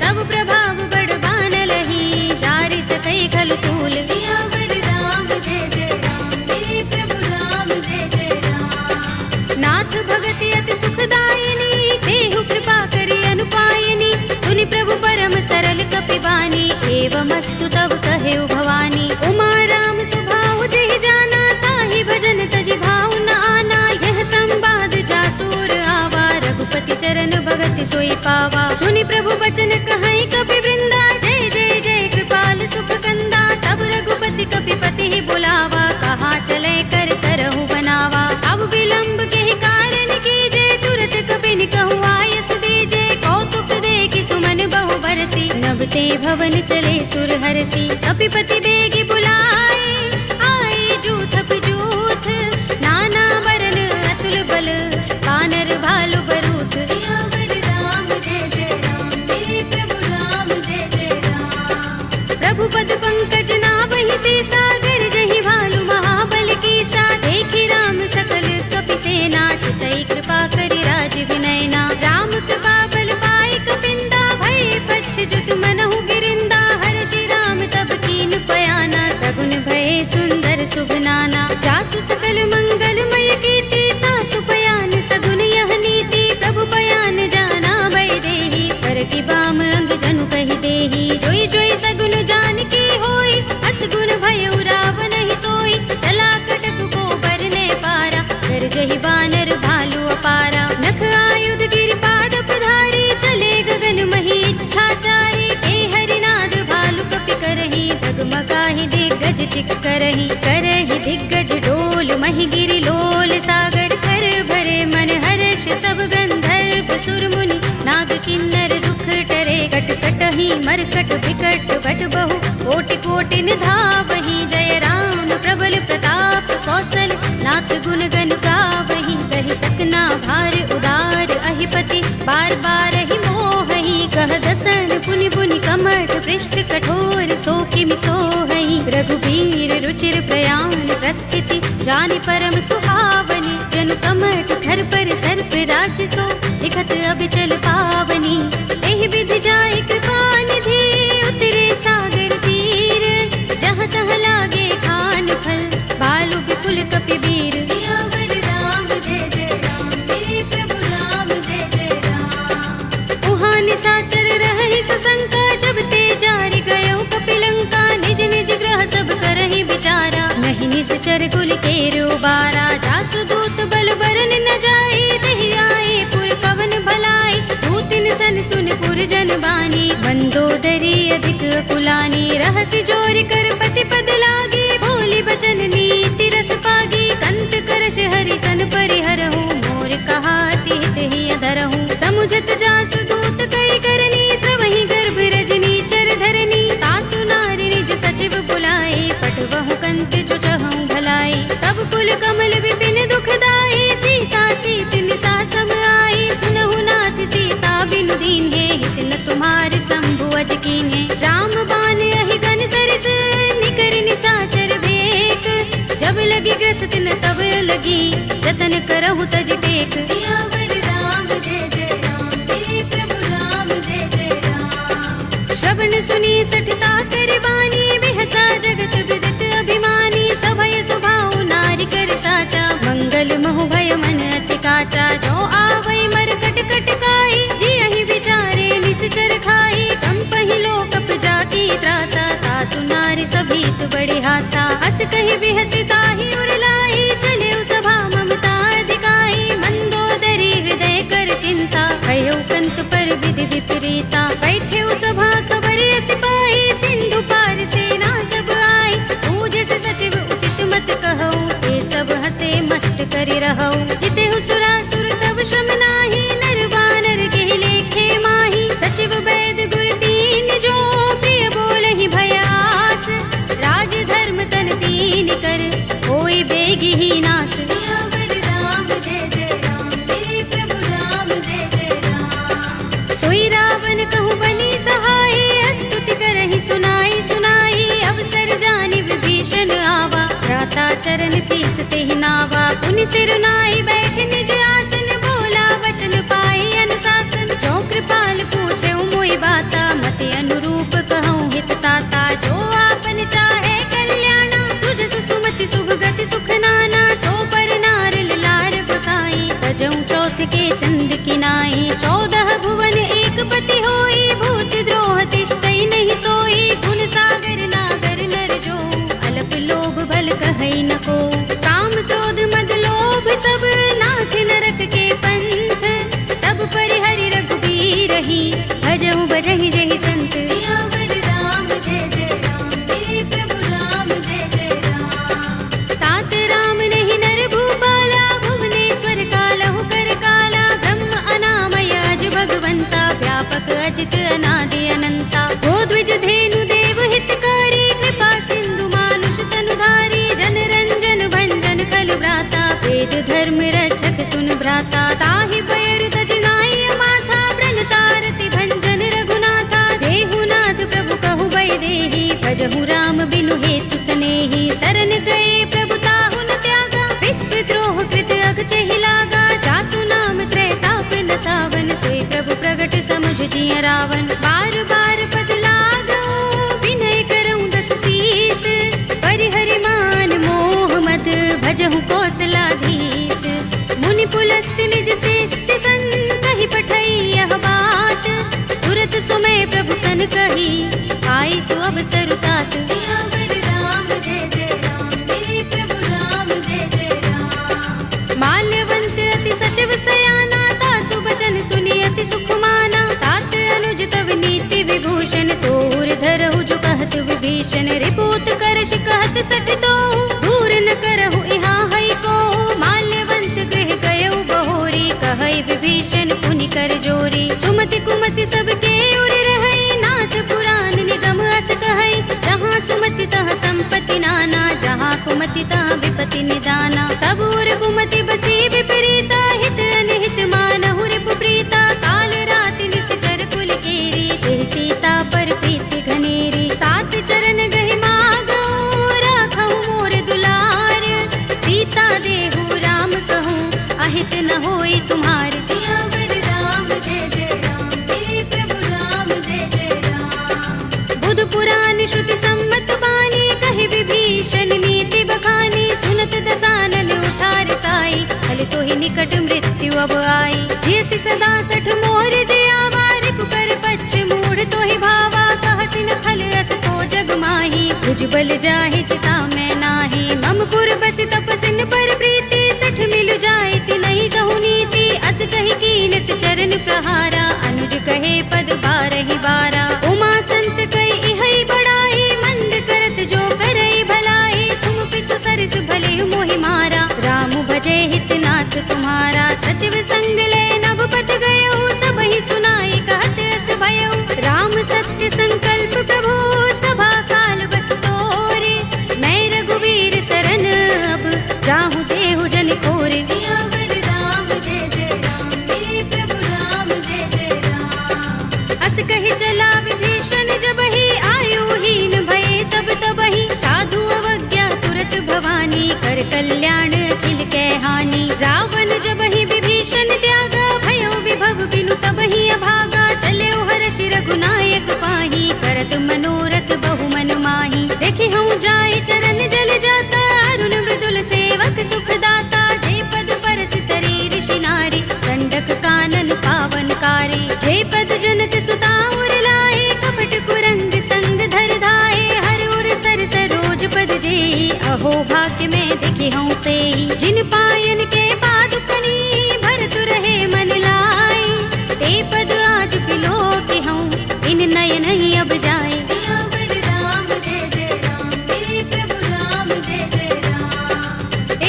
तब प्रभाव बड़ बानलहि, जारि सकई खलु तूल। सियावर राम जय जय राम, मेरे प्रभु राम जय जय राम। नाथ भगति अति सुखदायिनी, देहु कृपा करि अनुपायिनी। सुनि प्रभु परम सरल कपि बानी, एवमस्तु तब कहेउ भवानी। उमा राम स्वभाव जेहि जाना, ताहि भजन तजि भाव न आना। यह संवाद जासुर आवा, रघुपति चरण भगति सोई पावा। सुनि प्रभु बचन कहई कपि वृंदा, जय जय जय कृपाल सुख कंदा। तब रघुपति कपि पति ही बुलावा, कहा चले कर करहु बनावा। अब विलंब केहि कारण कीजे, तुरत कपि कहु आयस दीजे। कौतुक देखि सुमन बहु बरसी, नभ ते भवन चले सुर हर्षि। कपिपति बेगी बुलाए, आए जूथप जूथ। नाना वरन अतुल बल, वानर भालु बरूथ। सियावर राम जय जय राम, मेरे प्रभु राम जय जय राम। प्रभु पद पंकज नावहि सीसा, गरजहि भालु महाबल कीसा। देखि राम सकल कपि सेना, चितई कृपा करि राज विनयना। राम कृपा बल पाई कपिंदा, भय पच्छ जुत मनहु गिरिंदा। हर्षि राम तब कीन पयाना, सगुन भय सुंदर शुभ नाना। जासु सकल मंगलमय कीर्ति, तासु पयान सगुन यह नीति। प्रभु पयान जाना भय देहि, पर की बाम अंग जनु कहि देहि। जोई जोई सगुन जानकी होई, असगुन भयउ रावण ही सोई। चला कटक को बरने पारा, गरजहि बानर भालु अपारा। नख आयुध गिरिपाद पधारी, चले गगन मही इच्छाचारी। के हरिनाद भालु कपि करहि, डगमगाहि दिग्गज चिक करहि। करहि दिग्गज डोल महि गिरि लोल सागर। कर भरे मन हर्ष सब गंधर्व सुर मुनि, नाग किन्नर दुख टरे। कट कटहि मरकट विकट बट बहु, कोटि कोटि निधावहि। जय राम प्रबल प्रताप कौशल, नाथ गुण गन गावहि। कहि सकना भार उदार अहिपति, बार बार ही मोहहि। कह दसन पुनि पुनि कमठ, पृष्ठ कठोर सो किमि सोहहि। रघुबीर रुचिर प्रयाण प्रस्थिति, जानि परम सुहावनी। जनु कमठ धर पर सर्प राज सो, लिखत अबिचल पावनी। एहि विधि जाय कृपा निधि, उतरे सागर तीर। जहाँ तहाँ लागे खान फल, भालु विपुल कपि वीर। सियावर राम जय जय राम, मेरे प्रभु राम जय जय राम। उहाँ निशाचर रहहि सशंका, जब ते जारि गयो कपिलंका। निज निज ग्रह सब करहि विचारा, नहीं निश्चर कुल केरु बारा। जासु दूत बल बरन न जाई, तेहि आए पुर कवन भलाई। दूतिन सन सुन पुरजन बानी। मंदोदरी अधिक कुलानी रहस्य जोर कर पति पद लागी। बोली बचन नीति रस पागी कंत करश हरि सन परिहरहु। मोर कहा हित ही अधरहु समुझत जासु दूत कई करनी। श्रवहि गर्भ रजनी चर धरनी तासु नारी निज सचिव बुलाए। पटवहु कंत जो चहु भलाई तब कुल कमल विपिन दुखदाई। सीता सीत निसा सम आई सुनहु नाथ सीता बिनु दीन है। हित न तुम्हार शंभु अज कीन्हे राम बाण अहि गन सरिस निकर निसाचर भेक। जब लगी ग्रस्त न तब लगी जतन करहु तज टेक। सियावर राम जय जय राम मेरे प्रभु राम जय जय राम। श्रवण सुनी सठता कर बानी बिहसा जगत विदित अभिमानी। सभय सुभाऊ नारी कर साचा मंगल महु भय मन अति काचा। जो आवै मर कट कट काई जियहि विचारे निश्चर खाई। कंपहि लोकप जाकी त्रासा तासु नारी सभीत बड़े हासा। हस कहि बिहसि ताहि उरलाई चले सभा ममता अधिकाई। मंदोदरी हृदय कर चिंता भयो कंत पर विधि विपरीता। बैठे सभा खबर सिपाही सिंधु पार सेना सब आई। पूज से सचिव उचित मत कहऊ ये सब हसे मष्ट करि रहऊ। जिते सुरासुर तब श्रम नाही नर बानर के लेखे माही। सचिव वैद गुर तीन जो प्रिय बोलहि भयास। राज धर्म तन तीन कर होई बेगी ही नास। सियावर राम जय जय राम मेरे प्रभु राम जय जय राम। सोई रावण कहूँ बनी सहाय स्तुति करहि सुनाई सुनाई। अवसर जानि विभीषण आवा भ्राता चरण शीस तेहि नावा। पुनि सिर नाई बैठ निज आसन बोला वचन पाई अनुशासन। जो कृपाल पूछे मोहि बाता मते अनुरूप कहूँ हित ताता। जो आपन चाहे कल्याणा सुजस सुमति शुभ गति सुख नाना। सो पर नार लार गोसाई तजऊ चौथ के चंद किनाई। 14 भुवन एक पति होई भूत द्रोह तिष्ठई नहीं सोई। गुण सागर नागर नर जो अल्प लोभ भल कहई न को। काम क्रोध मद लोभ सब नाथ नरक के पंथ। सब परिहरि रघुबीर ही भजहु भजहि जहि संत। सियावर राम जय जय राम मेरे प्रभु राम जय जय राम। तात राम नहीं नर भूपाला भुवनेश्वर कालहु कर काला। ब्रह्म अनामय अज भगवंता व्यापक अजित अनादि अनंता। गोद्विज धेनु देव हितकारी कृपा सिंधु मानुष तनुधारी। जन रंजन भंजन खल भ्राता वेद धर्म रक्षक सुन भ्राता। ताहि भयरु तज नाई माथा प्रणतारति भंजन रघुनाथा। देहुनाथ प्रभु कहु भय देहि भजहु राम बिनु हेतु सनेहि। शरण गए प्रभु ताहु न त्यागा विस्पृत द्रोह कृत अघचहि लागा। जासु नाम त्रैताप न सावन सोई प्रभु प्रगट समुझ जिय रावण। बार बार पद लागऊ विनय करऊँ दस शीस। परिहरि मान मोह मद भजहु कौशलाधीश। मुनि पुलस्त निज शिष्य सन कहि पठई यह बात। तुरत सुमय प्रभु सन कही आई सु अवसर तात। सियावर राम जय जय राम मेरे प्रभु राम जय जय राम। माल्यवंत अति सचिव सयाना तासु बचन सुनि अति सुख माना। तात अनुज तव नीति विभूषण सोर धरहु जो कहत विभीषण। रिपूत करश कहत सठ तो दूर न करहु यहाँ हई को। माल्यवंत गृह गयउ बहोरी कहई विभीषण पुनि कर जोरी। सुमति कुमति सबके उर रहई नाथ पुराण निगम अस कहई। जहाँ सुमति तहाँ संपत्ति नाना जहाँ कुमति तहाँ विपत्ति निदाना। तब उर कुमति बसी विपरीता हित अनहित मानहु रिपु प्रीता। काल रात निश्चर कुल केरी देह सीता पर प्रीति घनेरी। तात चरण गहि मागऊ राखहु मोर दुलार। सीता देहु राम कहूँ अहित न होई तुम्हार। सियावर राम जय जय राम मेरे प्रभु राम जय जय राम। बुध पुराण श्रुति सम्मत बानी कहि विभीषण नीति बखानी। सुनत दसानन उठार साई फल तो ही निकट मृत्यु अब आई। जैसी सदा सठ मोर जयावा रिपु कर पच्छ मूढ़ तो ही भावा। कहसिन खल अस को जग माही तुझ बल जाहि चिता मैं नाही। मम पुर बस तपसिन पर प्रीति सठ मिलु जायति नहीं कहु नीति। अस कहि कीन चरण प्रहारा अनुज कहे हंस कही चला विभीषण जबहि आयुहीन भये सब तबहि साधु अवज्ञा तुरत भवानी कर कल्याण अखिल कै हानि। रावण जबहि विभीषण त्यागा भयो विभव बिनु तबहि अभागा चले हर्षि रघुनायक पाही करत मनोरथ बहु मन माही। देखि हूँ जाय चरण जल जाता अरुण मृदुल सेवक सुख दाता जे पद परस तरी ऋषि नारी दंडक कानन पावनकारी। जे पद जनत सुता उर लाए कपट कुरंग संग धर धाए हर उर सर सरोज पद जेई अहो भाग्य में देखे हूँ तेई। जिन पायन के पादुकनी भरत रहे मन लाई ते पद आज बिलो के हूँ इन नयन ही अब जाए।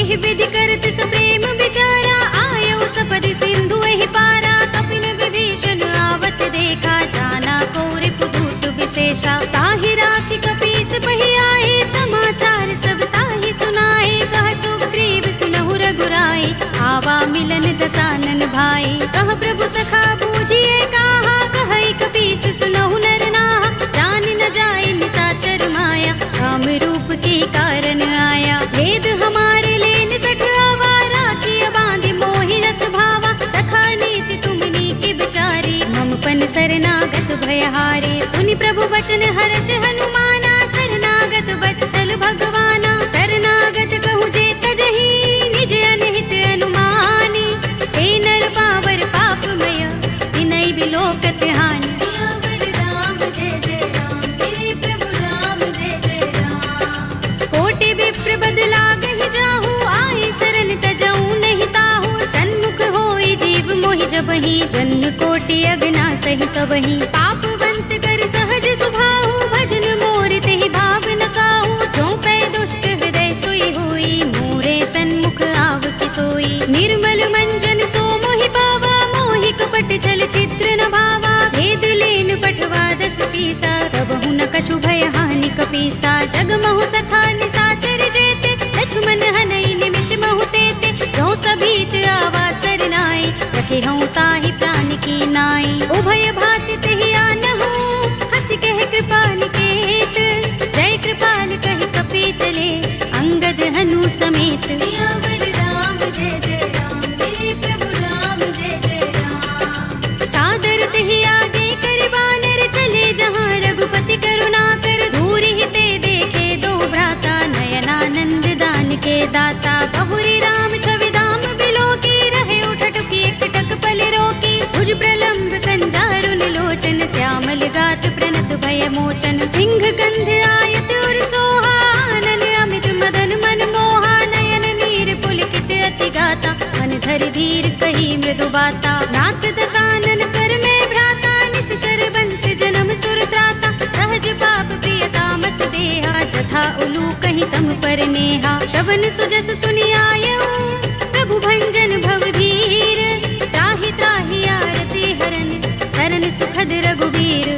एहि विधि करत सप्रेम विचारा आयो सपदि सिंधु एहि पारा। कपिन विभीषण आवत देखा जाना को रिपुदूत विशेषा। ताहि राखि कपीस बहि आए समाचार सब ताहि सुनाए कह सुग्रीव सुनहु रघुराई आवा मिलन दसानन भाई। कह प्रभु सखा बूझिए काहा कहई कपीस सुनहु नर नाहा जान न जाए निसाचर माया काम रूप के कारण आया। भेद हमारे लेन सठ आवारा किया बांधि मोहि रस भावा सखा नीति तुमनी के बिचारी ममपन शरणागत भयहारी। सुनि प्रभु वचन हर्ष हनुमाना शरणागत बच्चल भगवाना। शरणागत कहु जे तजहि निज अनहित अनुमानी हे नर पावर पापमय तिनहि बिलोकत हानि। कोटि विप्र बदला गहि जाहू आए शरण तजऊ नहीं ताहू। सन्मुख होई जीव मोहि जबहि जन्म कोटि अगना सहि तबहि। पापवंत कर सहज सुभाहु भजन मोर तेहि भाव न काहू। जो पै दुष्ट हृदय सोई होई मोरे सन्मुख आव कि सोई। निर्मल मंजन सो मोहि पावा मोहि कपट छल चित्र न भावा। भेद लेन पठवा दस सीसा तबहु न कछु भय हानि कपीसा। जग महु सखा निसाचर जेते लक्ष्मण हनई निमिष महु तेते। जो सभीत आवा सरनाई रखे हूँ ताहि प्राण की नाई। उभय भाति तेहि आनहु हंस कह कृपाल केत जय कृपाल कह कपी चले अंगद हनु समेत। सादर तेहि आगे कर बानर चले जहाँ रघुपति करुणा कर। दूर ही ते देखे दो भ्राता नयनानंद दान के दाता। बहुरी राम छवि धाम बिलो की रहे उठटुकी एकटक पल रोकी। भुज प्रलंब कंजारु निलोचन श्यामल गात प्रणत भय मोचन। सिंह कंध आयत उर सोहा आनन अमित मदन मन मोहा। नयन नीर पुलकित अति गाता मन धरि धीर कही मृदु बाता। नाथ दसानन कर में भ्राता निश्चर बंस जन्म सुर त्राता। सहज पाप प्रिय तामस देहा जथा उलू कहीं तम पर नेहा। श्रवण सुजस सुनि आयऊ प्रभु भंजन भव भीर। त्राहि त्राहि आरती हरन शरण सुखद रघुबीर।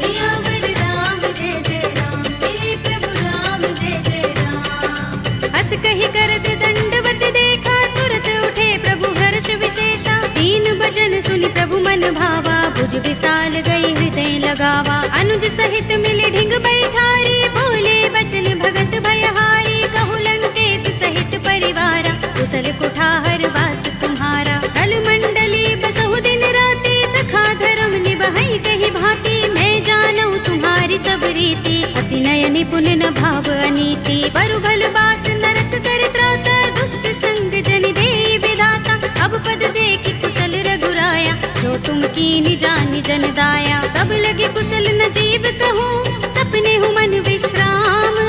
हस कही करत दंडवत देखा तुरत उठे प्रभु हर्ष विशेषा। तीन बचन सुनि प्रभु मन भावा भुज विशाल गई हृदय लगावा। अनुज सहित मिले ढिंग बैठारी बोले बचन भगत भयहारी। कहु लंकेश सहित परिवारा कुशल कुठार वास तुम्हारा। कल मंडली बसहु दिन राति सखा धर्म निबहै कही भांति। मैं जानऊ तुम्हारी सब रीति अति नय निपुण न भाव अनीति। बरु भल बास नरक कर त्राता दुष्ट संग जन देई विधाता। अब पद देखि कुशल रघुराया जो तुम कीनि जानि जन दाया। तब लगे कुशल न जीव कहूँ सपने हूँ मन विश्राम।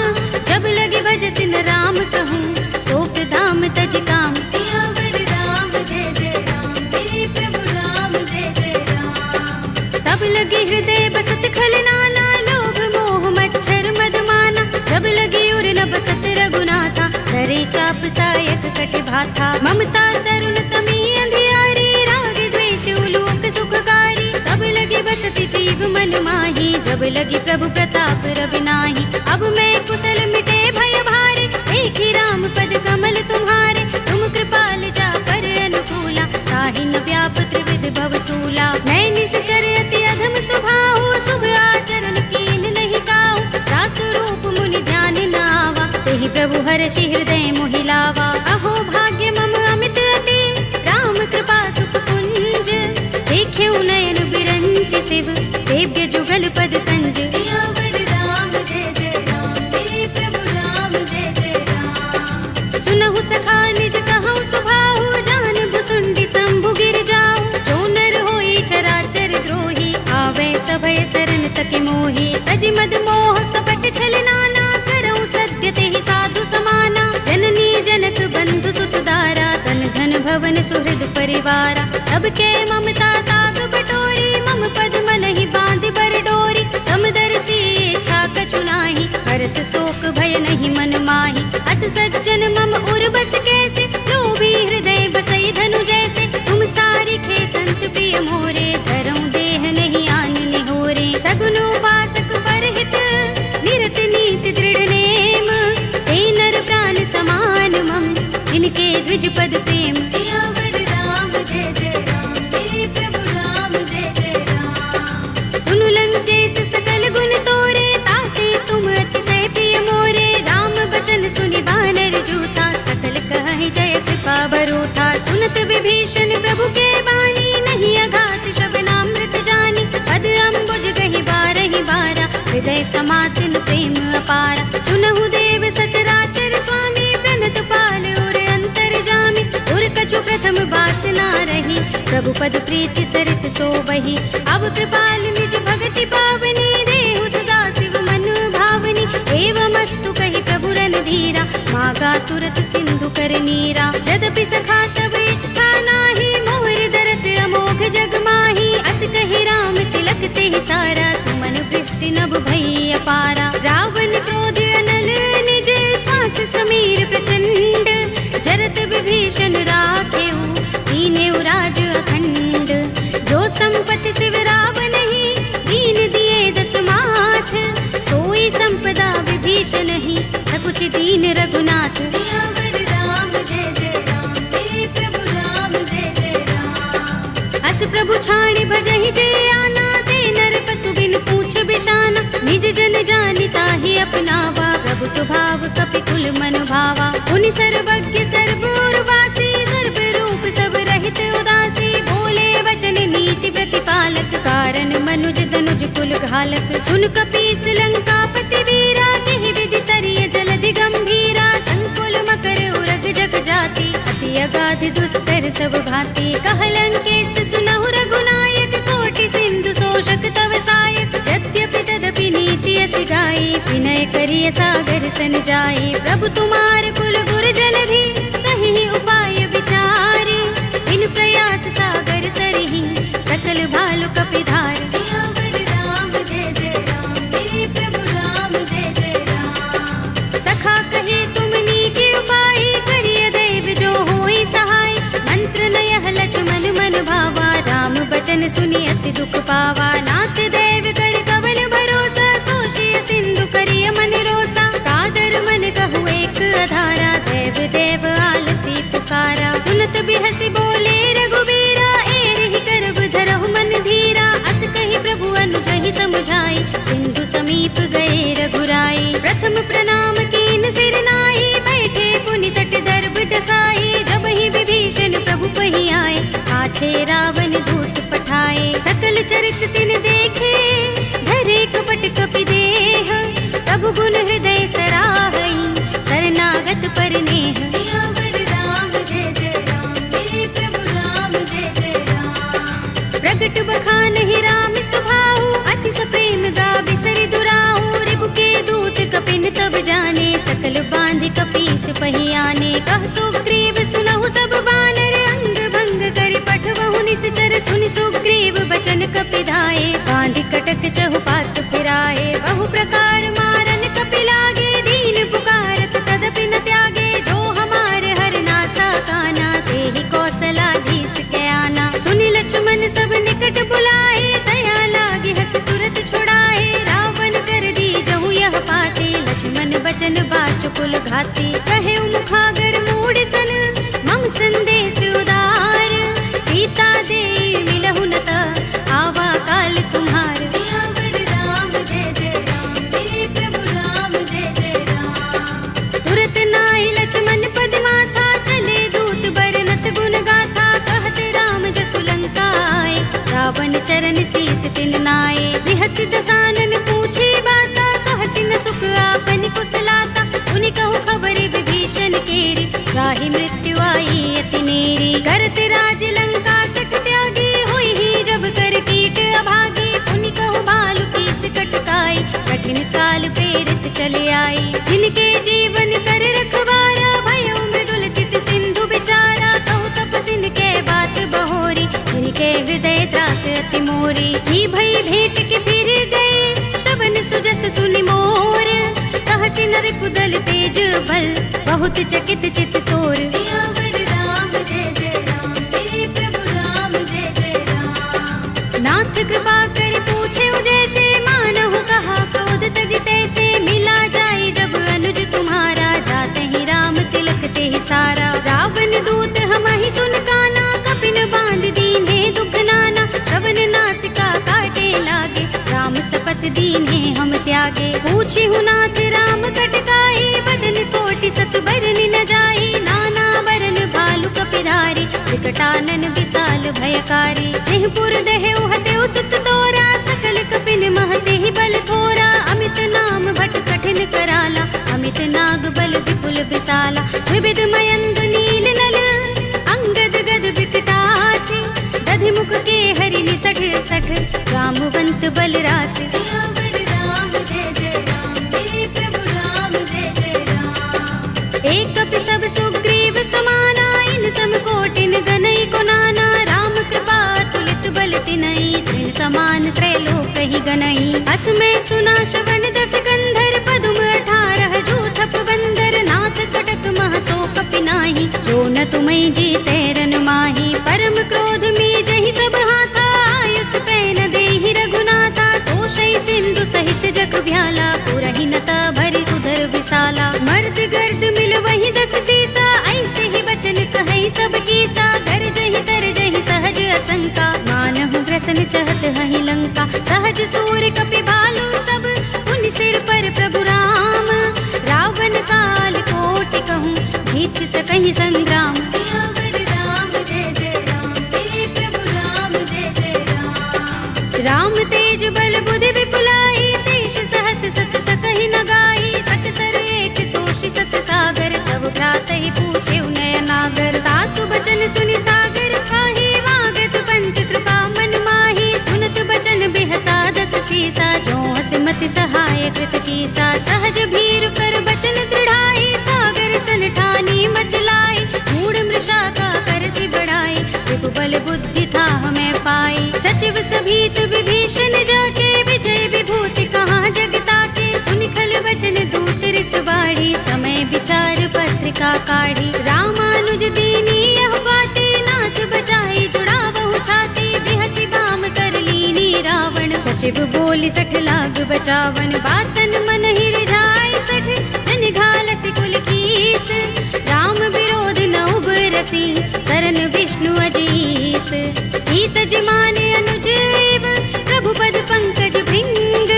जब लगे भजत न राम कहूँ शोक धाम तज काम। तब लगे हृदय बसत खल नाना लोभ मोह मच्छर मदमाना। जब लगे उर न बसत रघुनाथा धरे चाप सायक कट भाथा। ममता तरुण तमी अंधियारी राग द्वेष उलूक सुखकारी। तब लगे बसत जीव मन माही जब लगे प्रभु प्रताप रवि नाही। अब मैं कुशल मिटे भय भारे देखी राम पद कमल तुम्हारे। तुम कृपाल जा पर अनुकूला ताहि न व्याप त्रिविध भव सूला। मैं निश्चर अति अधम स्वभाव शुभ शिव देव्य जुगल पद कंज। सियावर राम जय जय राम, मेरे प्रभु राम जय जय राम। सुनहु सखा निज कहु सुभाहु, जान भुसुंडी शंभु गिर जाऊ। जो नर होई चराचर द्रोही, आवे सभय शरण तक मोही। तज मद मोह कपट छल नाना, करऊं सत्य तेहि साधु समाना। जननी जनक बंधु सुत दारा, तन धन भवन सुहृद परिवारा। तब के ममता ताग बटोरी, मम पद मन ही बांध बर डोरी। समदर्शी इच्छा कछु नाही, हरस शोक भय नहीं मन माही। अस सज्जन मम उर बस कैसे, लोभी हृदय बसई धनु जैसे। तुम सारिखे संत प्रिय मोरे, धरऊं देह नहीं आन निहोरे। सगुन उपासक परहित, निरत नीति दृढ़ नेम। ते नर प्राण समान मम, इनके द्विज पद प्रेम। सियावर राम जय जय राम, मेरे प्रभु राम जय जय राम। सुनु लंकेश सकल गुण तोरे, ताते तुम अतिशय प्रिय मोरे। राम बचन सुनि बानर जूथा, सकल कहहि जय कृपा बरूथा। सुनत विभीषण प्रभु के बानी, नहीं अघात श्रवणामृत जानी। पद अम्बुज गहि बारहि बारा, हृदय समातिन प्रेम अपारा। सुनहु देव सचराचर स्वामी, प्रणत पाल उर अंतर जामी। उर कछु प्रथम बासना रही, प्रभु पद प्रीति सरित सोबहि। अब कृपाल निज भगति पावनी, देहु सदा शिव मन भावनी। एवमस्तु कहि प्रभु रणधीरा, मागा तुरत सिंधु कर नीरा। यद्यपि सखा तब इच्छा नाही, मोर दरस अमोघ जग माही। अस कहि राम तिलक तेहि सारा, सुमन वृष्टि नभ भई अपारा। रावण क्रोध अनल निज, श्वास समीर प्रचंड। जरत विभीषण राखेऊ, दीनेउ राज अखंड। जो संपत्ति शिव रावण ही, दीन दिए दस माथ। सोई संपदा विभीषण ही, सकुच दीन रघुनाथ। सियावर राम जय जय राम, मेरे प्रभु राम जय जय राम। अस प्रभु छाड़ी भजहि जे आना, ते नर पशु बिन पूछ बिशाना। निज जन जानिता ही अपनावा, प्रभु स्वभाव कपि कुल मन भावा। उनि सर्वज्ञ सर्व उर्वासी, सर्व रूप सब रहित उदासी। बोले वचन नीति प्रतिपालक, कारण मनुज तनुज कुल घालक। सुन कपीस लंकापति वीरा, केहि विधि तरिय जलधि गंभीरा। संकुल मकर उरग जग जाति, अति अगाध दुस्तर सब भांति। कह लंकेश सुनहु रघुनायक, कोटि सिंधु शोषक तव सायक। यद्यपि तदपि नीति अस गाई, विनय करिय सागर सन जाई। प्रभु तुम्हार कुल गुर जलधि, कहि उपाय विचारी। बिन प्रयास सागर तरहि, सकल भालु कपिधार। सियावर राम जय जय राम, मेरे प्रभु राम जय जय राम। सखा कहे तुम नीके उपाय, करिय दैव जो होई सहाय। मंत्र नयह लक्ष्मण मन भावा, राम बचन सुनि अति दुख पावा। नाथ दैव कर कवन भरोसा, सोषिय सिंधु करिय मन रोसा। कादर मन कहु एक अधारा, देव देव आलसी पुकारा। सुनत बिहसि बोले रघुबीरा, एहि करब धरहु मन धीरा। अस कहि प्रभु अनुजहि समुझाई, सिंधु समीप गए रघुराई। प्रथम प्रणाम कीन सिर नाई, बैठे पुनि तट दर्भ डसाई। जब ही विभीषण प्रभु पहि आए, पाछे रावण दूत पठाए। सकल चरित तिन देखे, धरे कपट कपि देह। प्रभु गुण हृदय सराहई, शरणागत पर नेह। सियावर राम जय जय राम, मेरे प्रभु राम जय जय राम। प्रगट बखानहि राम सुभाऊ, अति सप्रेम गाबि सरि दुराऊ। रिपु के दूत कपिन तब जाने, सकल बांधि कपीस पहि आने। कह सुग्रीव सुनहु सब बानर, अंग भंग करि पठवहु निश्चर। सुनि सुग्रीव बचन कपिधाए, बांधि कटक चहुपास फिराए। बहु प्रकार मारन कपि लागे, दीन पुकारत तदपि न त्यागे। जो हमार हर नासा काना, तेहि कौशलाधीश के आना। सुनि लक्ष्मण सब निकट बुलाए, दया लागे हस तुरत छुड़ाए। रावण कर दी जहु यह पाते, लक्ष्मण बचन बाचु कुल घाती। कहे मुखागर मूढ़ सन, मम संदेश उदार। सीता दे मिलहु न त, आवा काल तुम्हार। सियावर बिहस दसानन पूछे बाता, कहसी न सुख आपन कुशलाता। उनि कहु खबर विभीषण केरी, राहि मृत्यु आई अति नेरी। करत राज लंका सठ त्यागी, हुई ही जब कर कीट अभागी। उनि कहु भालु कीस कटकाई, कठिन काल प्रेरित चले आई। जिनके जीवन कर रखवारा, भयउ मृदुल चित सिंधु बिचारा। कहु तपसिन के बात बहोरी, जिनके हृदय त्रास अति मोरी। ही भई भेंट के फिर गए, श्रवण सुजस सुनि मोर। कहसी नर कुदल तेज बल, बहुत चकित चित तोर। सियावर राम जय जय राम, मेरे प्रभु राम जय जय राम। नाथ कृपा कर पूछे जैसे, मानहु कहा क्रोध तज तैसे। मिला जाए जब अनुज तुम्हारा, जाते ही राम तिलक ते सारा। रावण दूत हमहि सुन काना, कपिन बांध दीन्हे दुख नाना। श्रवण नासिका काटे लागे, राम सपत दीन्हे हम त्यागे। पूछी हूँ नाथ राम कटकाई, बदन कोटि सत बरन न जाई। नाना बरन भालु कपिधारी, विकटानन विशाल भयकारी। जेहपुर दहे उहते सुत तोरा, सकल कपिन महते ही बल थोरा। अमित नाम भट कठिन कराला, अमित नाग बल विपुल विशाला। विविध मयंद नील नल, अंगद गद विकटासी। दधि मुख के हरिनि सठ सठ, रामवंत बल रासि। सियावर राम जय जय राम, मेरे प्रभु राम जय जय राम। एक कपि सब सुग्रीव समाना, इन सम कोटिन गनई को नाना। राम कृपा तुलित बल तिनई, तृण समान त्रैलोक ही गनई। अस में सुना श्रवण दस गंधर, पदुम 18 जूथप बंदर। नाथ कटक मह सो कपि नाही, जो न तुम्हें जीते रन माही। परम क्रोध में जहि सब हाथा, आयुष पैन देहि रघुनाथा। तोषई सिंधु सहित जग भ्याला, पुरहि नता भरि उदर विशाला। मर्द गर्द मिल वही 10 सीसा, ऐसे ही बचन कहई सब कीसा। गरजहि तरजहि सहज असंका, मानहु ग्रसन चहत हहि लंका। सहज सूर कपि भालु सब, उन सिर पर प्रभु राम। रावण काल कोटि कहूँ, जीत सकहि संग्राम। सियावर राम जय जय राम, मेरे प्रभु राम जय जय राम। राम तेज बल बुद्धि विपुलाई, शेष सहस सत सकहि न गाई। सकसर एक सोषि सत सागर, तब भ्रातहि पूछे नय नागर। तासु बचन सुनि सागर पाहि, वागत पंत कृपा मन माही। सुनत बचन बिहसा 10 सीसा, जो हस मति सहाय कृत कीसा। सहज भीरु कर बचन दृढ़ाई, सागर सन ठानी मचलाई। मूढ़ मृषा का करसि बढ़ाई, विभु बल बुद्धि था हमें पाई। सचिव सभीत विभीषण जाके, विजय विभूति कहाँ जगता के। सुनि खल बचन दूत रिस बाढ़ी, समय विचार पत्रिका काढ़ी। रामानुज दीनी यह बाते, नाथ बचाई जुड़ा बहु छाती। बिहसी बाम कर लीनी रावण, सचिव बोली 60 लाग बचावन। बातन मन ही रिझाई 60, जन घालसी कुल कीस। राम विरोध न उबरसी, सरन विष्णु अजीस। हित जिमाने अनुजीव, प्रभु पद पंकज भृंग।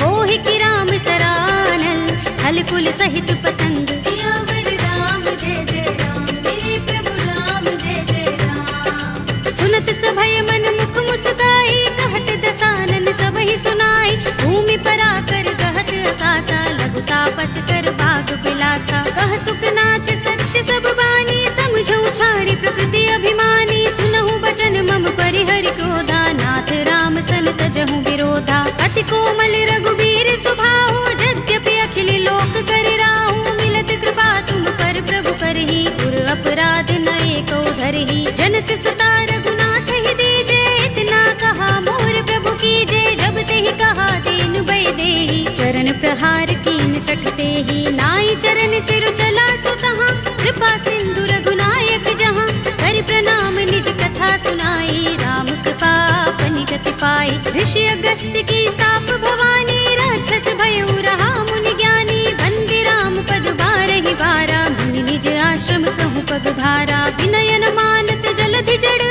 ओहि की राम सरानल, हल कुल सहित पतंग। सियावर राम जय जय राम, मेरे प्रभु राम जय जय राम। सुनत सभय मन मुख मुस्काई, कहत दसानन सबहि सुनाई। भूमि पराकर गहत आकाशा, लघु तापस कर बाग बिलासा। कह सुखनाथ सत्य सब बानी, समझौ छाड़ी प्रकृति अभिमानी। सुनहु बचन मम परिहरि क्रोधा, नाथ राम सन तजहु विरोधा। अति कोमल रघुबीर सुभाहु, यद्यपि अखिल लोक कर राहु। मिलत कृपा तुम पर प्रभु करही, पुर अपराध न एको धरही। जनक सुता रघुनाथ ही दीजे, इतना कहा मोर प्रभु कीजे। जब तेहि कहा दीन भय देहि, चरण प्रहार कीन 60 तेहि। नाई चरण सिर चला सुतहाँ, कृपा सिंधु रघुनायक जहाँ। कर प्रणाम निज कथा सुनाई, राम कृपा अपनि गति पाई। ऋषि अगस्त्य की साप भवानी, राक्षस भयउ रहा मुनि ज्ञानी। बंदी राम पद बारहि बारा, मुनि निज आश्रम कहूँ पग भारा। विनयन मानत जलधि जड़,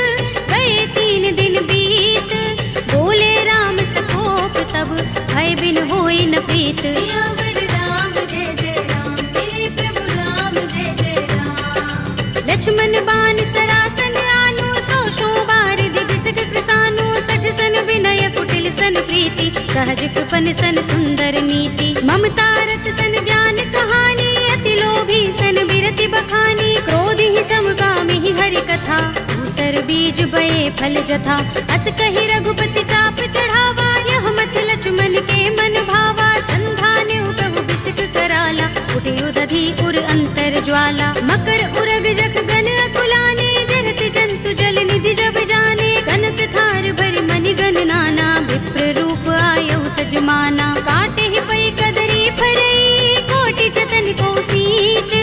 गए 3 दिन बीत। बोले राम सकोप तब, भय बिन होई न प्रीत। सियावर राम जय जय राम, मेरे प्रभु राम जय जय राम। लक्ष्मण बान सरासन आनो, 100 बार दिविसक कृसानो। 60 सन विनय कुटिल सन प्रीति, सहज कृपन सन सुंदर नीति, ममता रत सन ज्ञान कहानी, अति लोभी सन बिरति बखानी, क्रोध ही समगामी ही हरि कथा, दूसर बीज बये फल जथा, अस कहि रघुपति चाप चढ़ावा, यह मत लक्ष्मण के मन भावा, संधान प्रभु बिसिक कराला, उठे उदधि उर अंतर ज्वाला, मकर उरग जख गन अकुलाने, जरत जंतु जल निधि जब जाने, कनक थार भर मनि गन नाना, विप्र रूप आयु तजमाना, काटे ही पै कदरी फरई, कोटि जतन को सींच,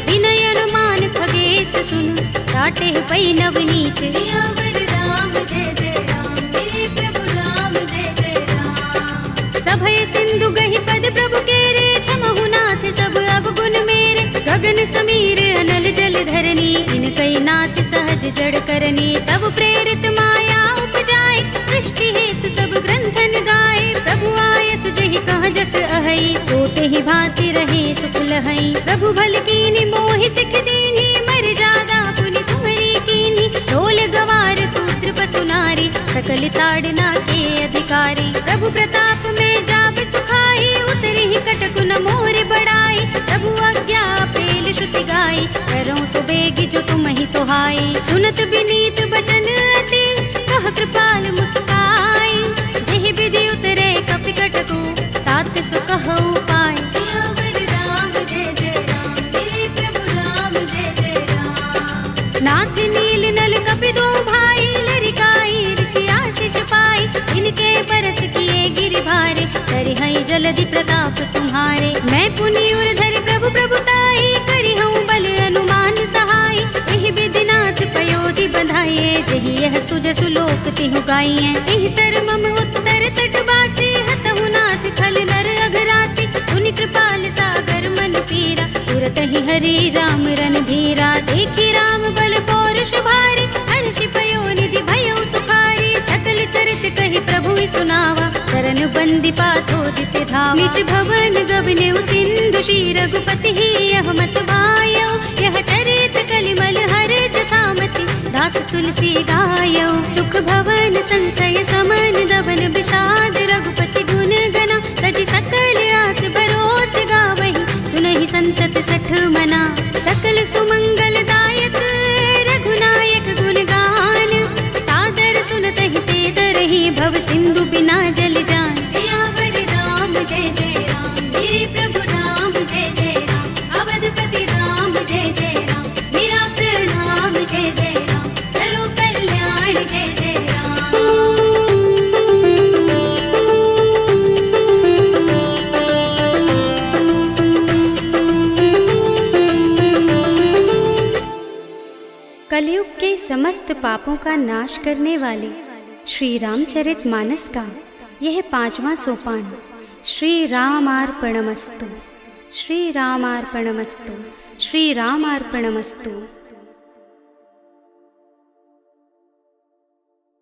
विनय अनुमान खगेश सुन, काटे ही पै नवनीच। सियावर राम जय जय राम, मेरे प्रभु राम जय जय राम। सभय सिंधु गहि पद प्रभु केरे, छमहु नाथ सब अवगुण मेरे, गगन समीर अनल जल धरनी, इनकई नाथ सहज जड़ करनी, तब प्रेरित माया उपजाए, सृष्टि हेतु सब ग्रंथन गाए, प्रभु आय सुजहि कहाँ जस अहै, सोते ही भांति रहे सुख लहै, प्रभु भल कीनी मोहि सिख दीनी, मर जादा पुनि तुम्हरी कीनी, ढोल गवार सूत्र पसु नारी, सकल ताड़ना के अधिकारी, प्रभु प्रताप में जाब सुखाई, उतरी ही कटकु न मोर बड़ाई, प्रभु आज्ञा पेल श्रुति गाई, करो सो बेगी जो तुम ही सोहाई, सुनत विनीत बचन अति, कह कृपाल मुस्काई, जेहि विधि उतरे कपि कटकु, तात सो कहु पाय। सियावर राम जय जय राम, मेरे प्रभु राम जय जय राम। नाथ नील नल कपि दो भाई, लरिकाई ऋषि आशीष पाई, इनके बरस किए गिरि भारे, करिहै जलधि प्रताप तुम्हारे, मैं पुनि उर धरि प्रभु प्रभुताई, करिहूँ बल अनुमान सहाय, एहि विधिनाथ पयोधि बधाइए, जहि यह सुजसु लोक तिहु गाइए, एहि सर मम उत्तर तट बासी, हतहु नाथ खल नर अघरासी, पुनि कृपाल सागर मन पीरा, तुरत ही हरि राम रन धीरा, देखी राम बल पौरुष भारी, हर्षि पयो निधि भयो सुखारी, सकल चरित कहि प्रभु सुनावा, चरण बंदी पाथो दिसे धावा, निज भवन गबने सिंधु श्री रघुपति ही यह मत भायो, यह चरित कलिमल हर जथामति, दास तुलसी गायो, सुख भवन संशय समन दबन विषाद, रघुपति गुण गना, तजि सकल आस भरोस गावहि, सुनहि संतत सठ मना, सकल सुमंगल दायक रघुनायक गुण गान, सादर सुनतहि ते तरहि भव सिंधु बिना जल जान। सियावर राम जय जय राम, मेरे प्रभु राम जय जय राम, अवधपति राम जय जय राम, मेरा प्रणाम जय जय राम, करो कल्याण जय जय राम। कलयुग के समस्त पापों का नाश करने वाले श्री रामचरितमानस का यह 5वां सोपान, श्री रामार्पणमस्तु, श्री रामार्पणमस्तु, श्री रामार्पणमस्तु।